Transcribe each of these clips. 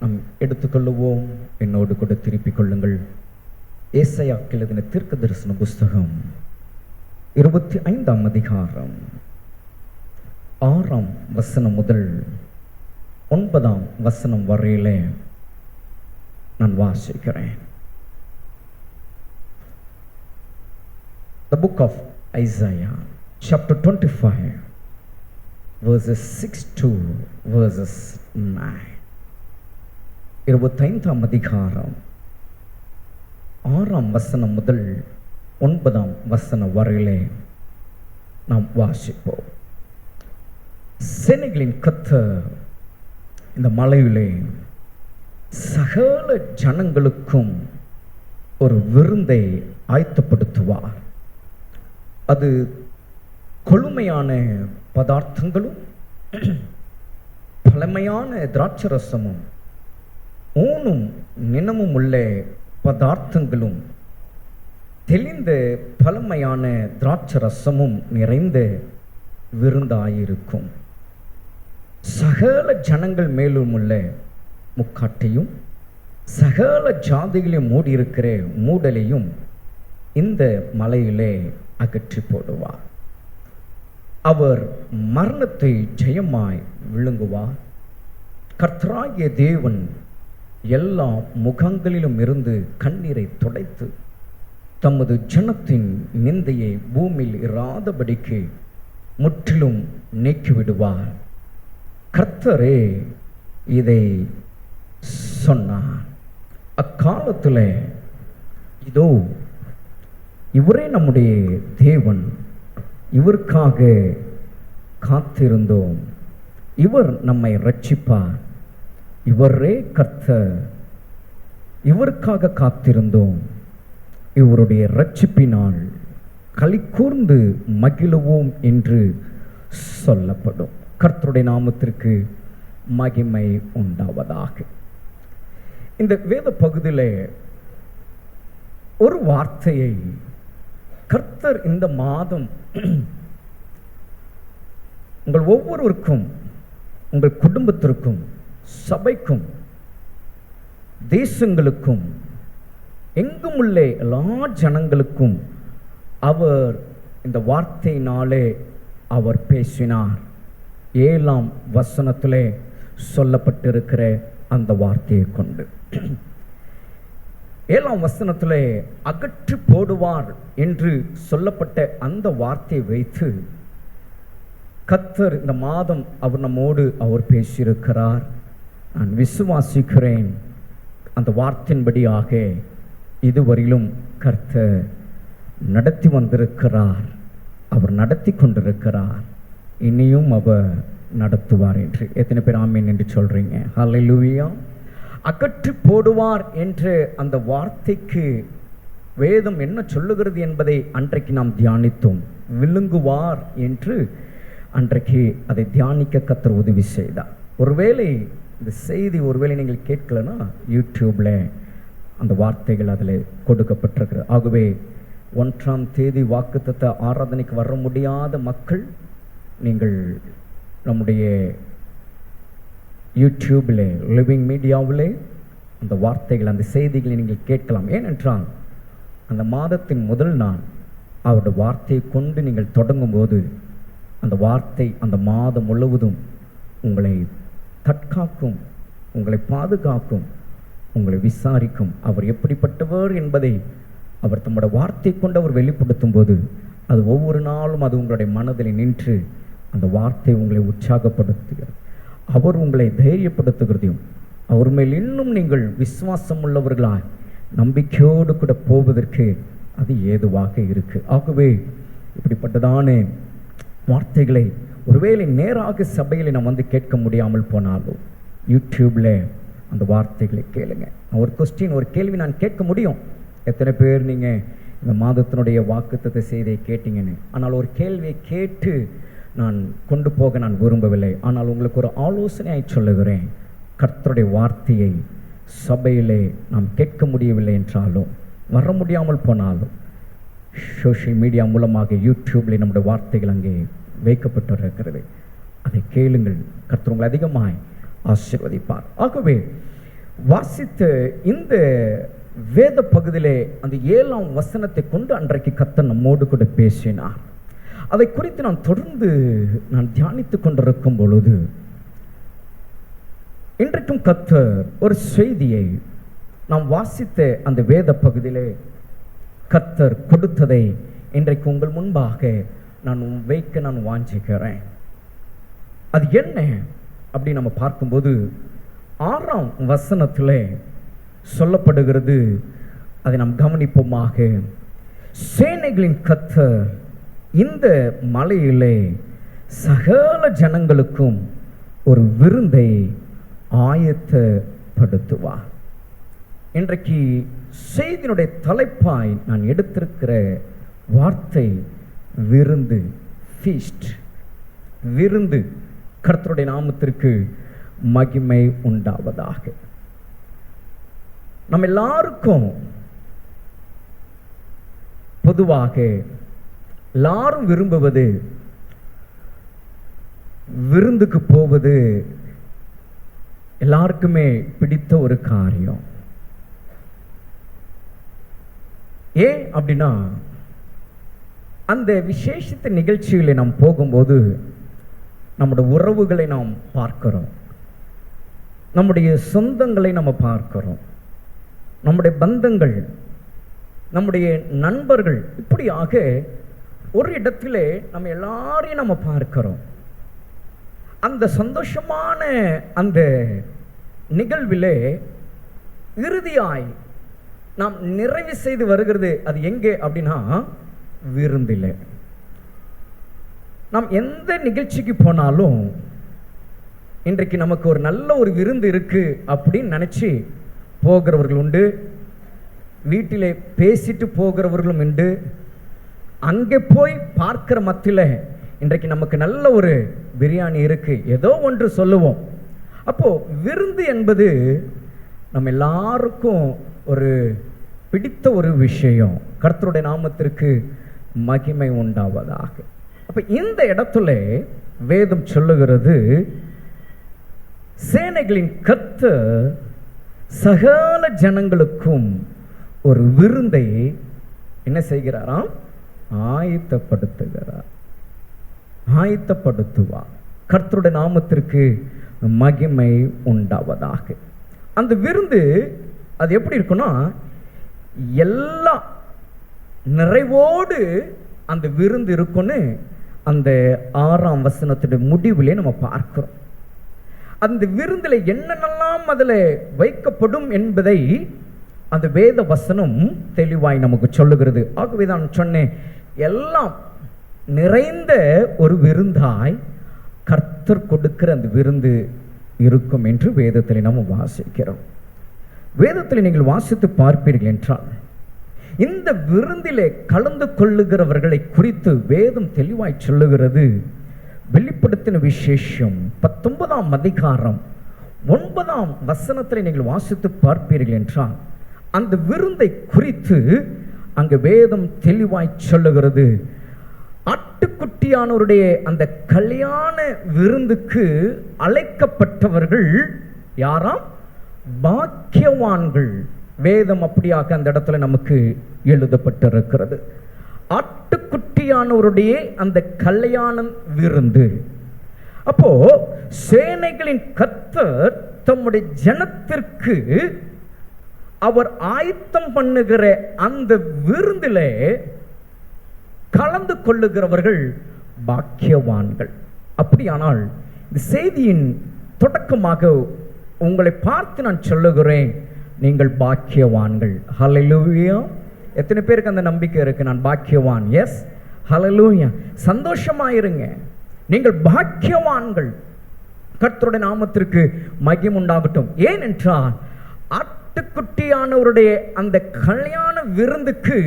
நாம் எடுத்துக்கொள்ளுவோம். என்னோடு கூட திருப்பிக் கொள்ளுங்கள். ஏசாயா எழுதின தீர்க்க தரிசன புஸ்தகம் 25ஆம் அதிகாரம் 6ஆம் வசனம் முதல் 9ஆம் வசனம் வரையிலே நான் வாசிக்கிறேன். The book of Isaiah, chapter 25, verses 6 to verses 9. 25ஆம் அதிகாரம் 6ஆம் வசனம் முதல் 9ஆம் வசனம் வரையிலே நாம் வாசிப்போம். சேனைகளின் கர்த்தர் இந்த மலையிலே சகல ஜனங்களுக்கும் ஒரு விருந்தை ஆயத்தப்படுத்துவார். அது கொழுமையான பதார்த்தங்களும் பழமையான திராட்சரசமும் ஊனும் நினமும் உள்ள பதார்த்தங்களும் தெளிந்த பழமையான திராட்சரசமும் நிறைந்த விருந்தாயிருக்கும். சகல ஜனங்கள் மேலும் உள்ள முக்காட்டையும் சகல ஜாதிகளையும் மூடியிருக்கிற மூடலையும் இந்த மலையிலே அகற்றி போடுவார். அவர் மரணத்தை ஜெயமாய் விழுங்குவார். கர்த்தராகிய தேவன் எல்லா முகங்களிலும் இருந்து கண்ணீரை துடைத்து தமது ஜனத்தின் நிந்தையை பூமியில் இராதபடிக்கு முற்றிலும் நீக்கிவிடுவார். கர்த்தரே இதை சொன்னார். அக்காலத்தில் இதோ இவரே நம்முடைய தேவன், இவருக்காக காத்திருந்தோம், இவர் நம்மை ரட்சிப்பார், இவரே கர்த்தர், இவருக்காக காத்திருந்தோம், இவருடைய ரட்சிப்பினால் களி கூர்ந்து மகிழுவோம் என்று சொல்லப்படும். கர்த்தருடைய நாமத்திற்கு மகிமை உண்டாவதாக. இந்த வேத பகுதியில் ஒரு வார்த்தையை கர்த்தர் இந்த மாதம் உங்கள் ஒவ்வொருவருக்கும், உங்கள் குடும்பத்திற்கும், சபைக்கும், தேசங்களுக்கும், எங்கும் உள்ள எல்லா ஜனங்களுக்கும் அவர் இந்த வார்த்தையினாலே அவர் பேசினார். 7ஆம் வசனத்திலே சொல்லப்பட்டிருக்கிற அந்த வார்த்தையை கொண்டு 7ஆம் வசனத்திலே அகற்றி போடுவார் என்று சொல்லப்பட்ட அந்த வார்த்தையை வைத்து கர்த்தர் இந்த மாதம் அவர் நம்மோடு அவர் பேசியிருக்கிறார். நான் விசுவாசிக்கிறேன். அந்த வார்த்தையின்படியாக இதுவரையிலும் கர்த்தர் நடத்தி வந்திருக்கிறார், அவர் நடத்தி கொண்டிருக்கிறார், இனியும் அவர் நடத்துவார் என்று எத்தனை பேர் ஆமீன் என்று சொல்றீங்க? ஹல்லேலூயா. அகற்றி போடுவார் என்ற அந்த வார்த்தைக்கு வேதம் என்ன சொல்லுகிறது என்பதை அன்றைக்கு நாம் தியானித்தோம். விழுங்குவார் என்று அன்றைக்கு அதை தியானிக்க கர்த்தர் உதவி செய்தார். ஒருவேளை இந்த செய்தி ஒருவேளை நீங்கள் கேட்கலன்னா யூடியூப்ல அந்த வார்த்தைகள் அதில் கொடுக்கப்பட்டிருக்கிறது. ஆகவே 1ஆம் தேதி வாக்குத்தத்த ஆராதனைக்கு வர முடியாத மக்கள் நீங்கள் நம்முடைய யூடியூபில் லிவிங் மீடியாவிலே அந்த வார்த்தைகள், அந்த செய்திகளை நீங்கள் கேட்கலாம். ஏனென்றால் அந்த மாதத்தின் முதல் நாள் அவருடைய வார்த்தையை கொண்டு நீங்கள் தொடங்கும்போது அந்த வார்த்தை அந்த மாதம் முழுவதும் உங்களை தற்காக்கும், உங்களை பாதுகாக்கும், உங்களை விசாரிக்கும். அவர் எப்படிப்பட்டவர் என்பதை அவர் தம்முடைய வார்த்தை கொண்டு அவர் வெளிப்படுத்தும் போது அது ஒவ்வொரு நாளும் அது உங்களுடைய மனதில் நின்று அந்த வார்த்தை உங்களை உற்சாகப்படுத்துகிறது, அவர் உங்களை தைரியப்படுத்துகிறதையும் அவர் மேல் இன்னும் நீங்கள் விசுவாசம் உள்ளவர்களாய் நம்பிக்கையோடு கூட போவதற்கு அது ஏதுவாக இருக்கு. ஆகவே இப்படிப்பட்டதான வார்த்தைகளை ஒருவேளை நேராக சபையில் நாம் வந்து கேட்க முடியாமல் போனாலும் யூடியூப்ல அந்த வார்த்தைகளை கேளுங்க. ஒரு கேள்வி நான் கேட்க முடியும். எத்தனை பேர் நீங்கள் இந்த மாதத்தினுடைய வாக்குத்தத்த செய்தியை கேட்டீங்கன்னு? ஆனால் ஒரு கேள்வியை கேட்டு நான் கொண்டு போக நான் விரும்பவில்லை. ஆனால் உங்களுக்கு ஒரு ஆலோசனையை சொல்லுகிறேன். கர்த்தருடைய வார்த்தையை சபையிலே நாம் கேட்க முடியவில்லை என்றாலும், வர முடியாமல் போனாலும், சோஷியல் மீடியா மூலமாக யூடியூப்ல நம்முடைய வார்த்தைகள் அங்கே வைக்கப்பட்டிருக்கிறது. அதை கேளுங்கள். கர்த்தர் உங்களை அதிகமாய் ஆசீர்வதிப்பார். ஆகவே வாசித்த இந்த வேத பகுதியிலே அந்த 7ஆம் வசனத்தை கொண்டு அன்றைக்கு கர்த்தர் நம்மோடு கூட பேசினார். அதை குறித்து நான் தொடர்ந்து தியானித்துக் கொண்டிருக்கும் பொழுது இன்றைக்கும் கர்த்தர் ஒரு செய்தியை நாம் வாசித்த அந்த வேத பகுதியிலே கர்த்தர் கொடுத்ததை இன்றைக்கு உங்கள் முன்பாக நான் வைக்க வாஞ்சிக்கிறேன். அது என்ன அப்படி நம்ம பார்க்கும்போது 6ஆம் வசனத்திலே சொல்லப்படுகிறது. அதை நாம் கவனிப்போமாக. சேனைகளின் கர்த்தர் இந்த மலையிலே சகல ஜனங்களுக்கும் ஒரு விருந்தை ஆயத்தப்படுத்துவார். இன்றைக்கு செய்தியினுடைய தலைப்பாய் நான் எடுத்திருக்கிற வார்த்தை விருந்து, ஃபீஸ்ட், விருந்து. கர்த்தருடைய நாமத்திற்கு மகிமை உண்டாவதாக. நம்ம எல்லாருக்கும் பொதுவாக எல்லாரும் விரும்புவது விருந்துக்கு போவது எல்லாருக்குமே பிடித்த ஒரு காரியம். ஏன் அப்படின்னா, அந்த விசேஷித்த நிகழ்ச்சிகளை நாம் போகும்போது நம்முடைய உறவுகளை நாம் பார்க்கிறோம், நம்முடைய சொந்தங்களை நம்ம பார்க்கிறோம், நம்முடைய பந்தங்கள், நம்முடைய நண்பர்கள், இப்படியாக ஒரு இடத்திலே நம்ம எல்லாரையும் நம்ம பார்க்கிறோம். அந்த சந்தோஷமான அந்த நிகழ்விலே இறுதியாய் நாம் நிறைவு செய்து வருகிறது. அது எங்கே அப்படின்னா விருந்திலே. நாம் எந்த நிகழ்ச்சிக்கு போனாலும் இன்றைக்கு நமக்கு ஒரு நல்ல ஒரு விருந்து இருக்கு அப்படின்னு நினைச்சு போகிறவர்கள் உண்டு, வீட்டிலே பேசிட்டு போகிறவர்களும் உண்டு. அங்கே போய் பார்க்கிற மத்தியில் இன்றைக்கு நமக்கு நல்ல ஒரு பிரியாணி இருக்கு, ஏதோ ஒன்று சொல்லுவோம். அப்போ விருந்து என்பது நம்ம எல்லாருக்கும் ஒரு பிடித்த ஒரு விஷயம். கர்த்தருடைய நாமத்திற்கு மகிமை உண்டாவதாக. அப்ப இந்த இடத்துல வேதம் சொல்லுகிறது, சேனைகளின் கர்த்தர் சகல ஜனங்களுக்கும் ஒரு விருந்தை என்ன செய்கிறாராம்? ஆயத்தப்படுத்துவார். கர்த்தருடைய நாமத்திற்கு மகிமை உண்டாவதாக. அந்த விருந்து அது எப்படி இருக்குன்னா, எல்லா நிறைவோடு அந்த விருந்து இருக்குன்னு அந்த 6ஆம் வசனத்துடைய முடிவிலே நம்ம பார்க்கிறோம். அந்த விருந்தில் என்னென்னலாம் அதில் வைக்கப்படும் என்பதை அந்த வேத வசனம் தெளிவாய் நமக்கு சொல்லுகிறது. ஆகவே தான் சொன்னேன், எல்லாம் நிறைந்த ஒரு விருந்தாய் கர்த்தர் கொடுக்கிற அந்த விருந்து இருக்கும் என்று வேதத்தில் நம்ம வாசிக்கிறோம். வேதத்தில் நீங்கள் வாசித்து பார்ப்பீர்கள் என்றால், இந்த விருந்திலே கலந்து கொள்ளுகிறவர்களை குறித்து வேதம் தெளிவாய் சொல்லுகிறது. வெளிப்படுத்தின விசேஷம் 19ஆம் அதிகாரம் 9ஆம் வசனத்தில் நீங்கள் வாசித்து பார்ப்பீர்கள் என்றால், அந்த விருந்தை குறித்து அங்கு வேதம் தெளிவாய் சொல்லுகிறது. ஆட்டுக்குட்டியானவருடைய அந்த கல்யாண விருந்துக்கு அழைக்கப்பட்டவர்கள் யாராம்? பாக்கியவான்கள். வேதம் அப்படியாக அந்த இடத்துல நமக்கு எழுதப்பட்டிருக்கிறது. ஆட்டுக்குட்டியானவருடைய அந்த கல்யாண விருந்து. அப்போ சேனைகளின் கர்த்தர் தம்முடைய ஜனத்திற்கு அவர் ஆயத்தம் பண்ணுகிற அந்த விருந்திலே கலந்து கொள்ளுகிறவர்கள் பாக்கியவான்கள். அப்படியானால் இந்த செய்தியின் தொடக்கமாக உங்களை பார்த்து நான் சொல்லுகிறேன், நீங்கள் பாக்கியவான்கள். ஹல்லேலூயா. எத்தனை பேருக்கு அந்த நம்பிக்கை இருக்கு? நான் பாக்கியவான். எஸ், ஹல்லேலூயா. சந்தோஷமாயிருங்க, நீங்கள் பாக்கியவான்கள். கர்த்தருடைய நாமத்திற்கு மகிமை உண்டாகட்டும். ஏனென்றால் ஆட்டுக்குட்டியானவருடைய அந்த கல்யாண விருந்துக்கு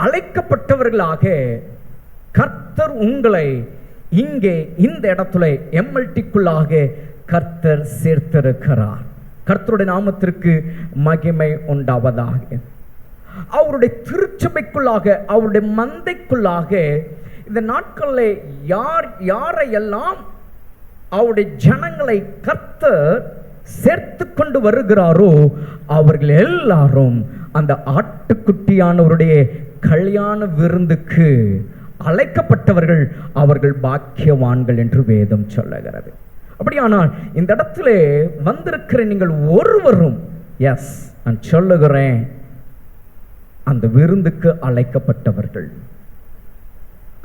அழைக்கப்பட்டவர்களாக கர்த்தர் உங்களை இங்கே இந்த இடத்துல எம்எல்டிக்குள்ளாக கர்த்தர் சேர்த்திருக்கிறார். கர்த்தருடைய நாமத்திற்கு மகிமை உண்டாவதாக. அவருடைய திருச்சபைக்குள்ளாக, அவருடைய மந்தைக்குள்ளாக இந்த நாட்களில் யாரையெல்லாம் அவருடைய ஜனங்களை கர்த்தர் சேர்த்து கொண்டு வருகிறாரோ அவர்கள் எல்லாரும் அந்த ஆட்டுக்குட்டியானவருடைய கல்யாண விருந்துக்கு அழைக்கப்பட்டவர்கள், அவர்கள் பாக்கியவான்கள் என்று வேதம் சொல்லுகிறது. அப்படியானால் இந்த இடத்துல வந்திருக்கிற நீங்கள் ஒருவரும், எஸ் நான் சொல்லுகிறேன், அந்த விருந்துக்கு அழைக்கப்பட்டவர்கள்.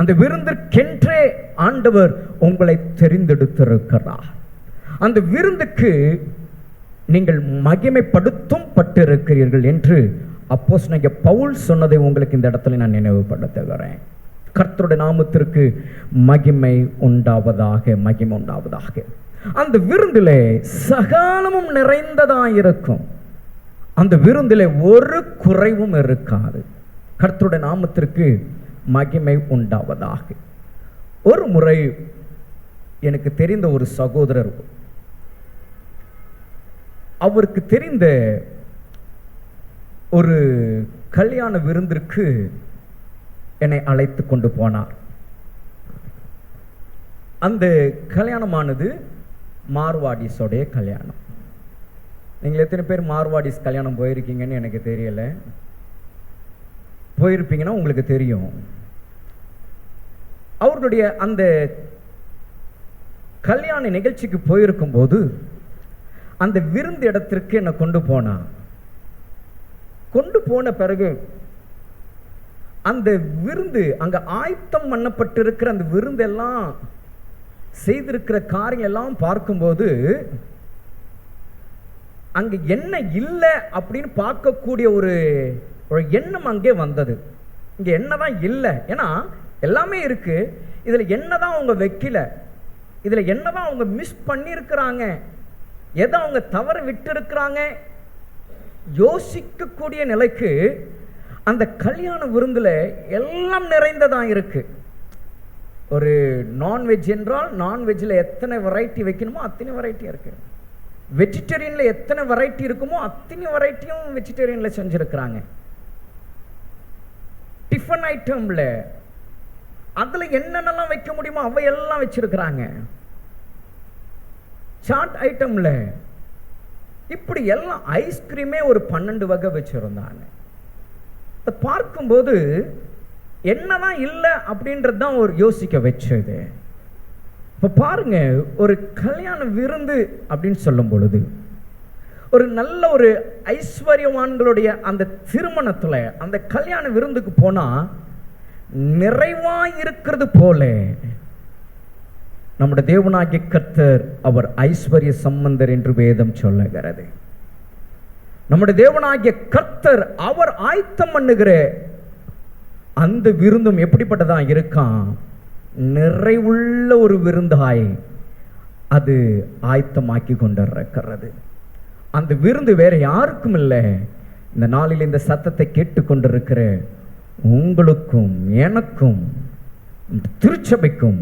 அந்த விருந்திற்கென்றே ஆண்டவர் உங்களை தெரிந்தெடுத்திருக்கிறார். அந்த விருந்துக்கு நீங்கள் மகிமைப்படுத்தும் பட்டிருக்கிறீர்கள் என்று அப்போஸ்தலனாகிய பவுல் சொன்னதை உங்களுக்கு இந்த இடத்துல நான் நினைவுபடுத்துகிறேன். கர்த்தருடைய நாமத்திற்கு மகிமை உண்டாவதாக, மகிமை உண்டாவதாக. அந்த விருந்திலே சகலமும் நிறைந்ததாயிருக்கும். அந்த விருந்திலே ஒரு குறைவும் இருக்காது. கர்த்தருடைய நாமத்திற்கு மகிமை உண்டாவதாக. ஒரு முறை எனக்கு தெரிந்த ஒரு சகோதரர், அவருக்கு தெரிந்த ஒரு கல்யாண விருந்திற்கு என்னை அழைத்து கொண்டு போனார். அந்த கல்யாணமானது மார்வாடிஸோடைய கல்யாணம். நீங்கள் எத்தனை பேர் மார்வாடிஸ் கல்யாணம் போயிருக்கீங்கன்னு எனக்கு தெரியல. போயிருப்பீங்கன்னா உங்களுக்கு தெரியும். அவர்களுடைய அந்த கல்யாண நிகழ்ச்சிக்கு போயிருக்கும் போது அந்த விருந்து இடத்திற்கு என்னை கொண்டு போன பிறகு அந்த விருந்து அங்க ஆயத்தம் பண்ணப்பட்டிருக்கிற அந்த விருந்தெல்லாம் செய்திருக்கிற காரியம் எல்லாம் பார்க்கும்போது அங்க என்ன இல்லை அப்படின்னு பார்க்கக்கூடிய ஒரு எண்ணம் அங்கே வந்தது. இங்க என்னதான் இல்லை, ஏன்னா எல்லாமே இருக்கு, இதுல என்னதான் அவங்க வைக்கல, இதுல என்னதான் அவங்க மிஸ் பண்ணிருக்கிறாங்க, எதை அவங்க தவற விட்டு இருக்கிறாங்க, யோசிக்கக்கூடிய நிலைக்கு அந்த கல்யாண விருந்துல எல்லாம் நிறைந்ததான் இருக்கு. ஒரு நான்வெஜ் என்றால் நான்வெஜ்ல எத்தனை வெரைட்டி வைக்கணுமோ அத்தனை வெரைட்டியா இருக்கு. வெஜிடேரியன்ல எத்தனை வெரைட்டி இருக்குமோ அத்தனை வெரைட்டியும் வெஜிடேரியன்ல செஞ்சிருக்கிறாங்க. டிஃபன் ஐட்டம்ல அதுல என்னென்னலாம் வைக்க முடியுமோ அவையெல்லாம் வச்சிருக்கிறாங்க. சாட் ஐட்டம்ல இப்படி எல்லாம், ஐஸ்கிரீமே ஒரு 12 வகை வச்சிருந்தாங்க. பார்க்கும்போது என்னதான் இல்லை அப்படின்றது தான் ஒரு யோசிக்க வச்சது. இப்ப பாருங்க, ஒரு கல்யாண விருந்து அப்படின்னு சொல்லும் பொழுது ஒரு நல்ல ஒரு ஐஸ்வர்யவான்களுடைய அந்த திருமணத்துல அந்த கல்யாண விருந்துக்கு போனா நிறைவாய் இருக்கிறது போல நம்முடைய தேவனாகிய கர்த்தர் அவர் ஐஸ்வர்ய சம்பந்தர் என்று வேதம் சொல்லுகிறது. நம்முடைய தேவனாகிய கர்த்தர் அவர் ஆயத்தம் பண்ணுகிற அந்த விருந்தும் எப்படிப்பட்டதா இருக்கான், நிறைவுள்ள ஒரு விருந்தாய் அது ஆயத்தமாக்கி கொண்டிருக்கிறது. அந்த விருந்து வேற யாருக்கும் இல்லை, இந்த நாளில் இந்த சத்தத்தை கேட்டுக்கொண்டிருக்கிற உங்களுக்கும் எனக்கும் திருச்சபைக்கும்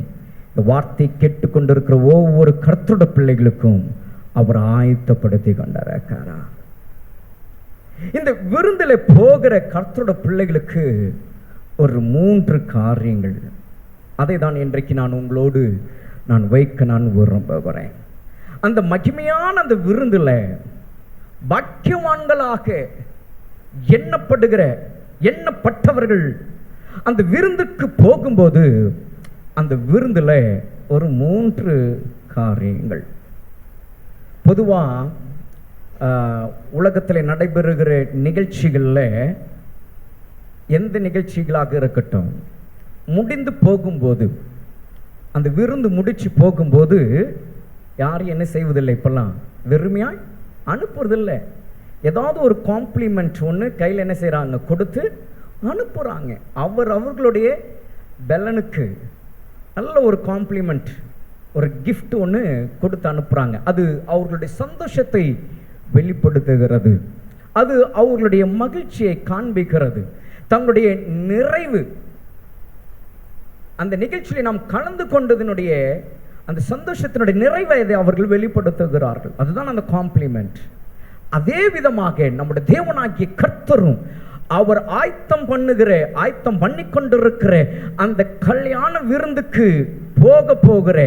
இந்த வார்த்தை கேட்டுக்கொண்டிருக்கிற ஒவ்வொரு கர்த்தருடைய பிள்ளைகளுக்கும் அவர் ஆயத்தப்படுத்தி கொண்டிருக்கிறார். இந்த விருந்தில் போகிற கர்த்தருடைய பிள்ளைகளுக்கு ஒரு 3 காரியங்கள், அதை தான் இன்றைக்கு நான் உங்களோடு வைக்க விரும்புகிறேன். அந்த மகிமையான அந்த விருந்தில் பாக்கியவான்களாக எண்ணப்பட்டவர்கள் அந்த விருந்துக்கு போகும்போது அந்த விருந்தில் ஒரு 3 காரியங்கள். பொதுவா உலகத்தில் நடைபெறுகிற நிகழ்ச்சிகளில் எந்த நிகழ்ச்சிகளாக இருக்கட்டும், முடிந்து போகும்போது அந்த விருந்து முடிச்சு போகும்போது யாரும் என்ன செய்வதில்லை, இப்பெல்லாம் வெறுமையாய் அனுப்புறதில்லை. ஏதாவது ஒரு காம்ப்ளிமெண்ட் ஒன்று கையில் என்ன செய்கிறாங்க, கொடுத்து அனுப்புகிறாங்க. அவர்களுடைய பெலனுக்கு நல்ல ஒரு காம்ப்ளிமெண்ட், ஒரு கிஃப்ட் ஒன்று கொடுத்து அனுப்புகிறாங்க. அது அவர்களுடைய சந்தோஷத்தை வெளிப்படுத்துகிறது, அது அவர்களுடைய மகிழ்ச்சியை காண்பிக்கிறது, தங்களுடைய நிறைவு. அந்த நிகழ்ச்சியில் நாம் கலந்து கொண்டதனுடைய அந்த சந்தோஷத்தினுடைய நிறைவை அவர்கள் வெளிப்படுத்துகிறார்கள். அதுதான் அந்த காம்ப்ளிமெண்ட். அதே விதமாக நம்முடைய தேவனாகிய கர்த்தரும் அவர் ஆயத்தம் பண்ணி கொண்டிருக்கிற அந்த கல்யாண விருந்துக்கு போகிற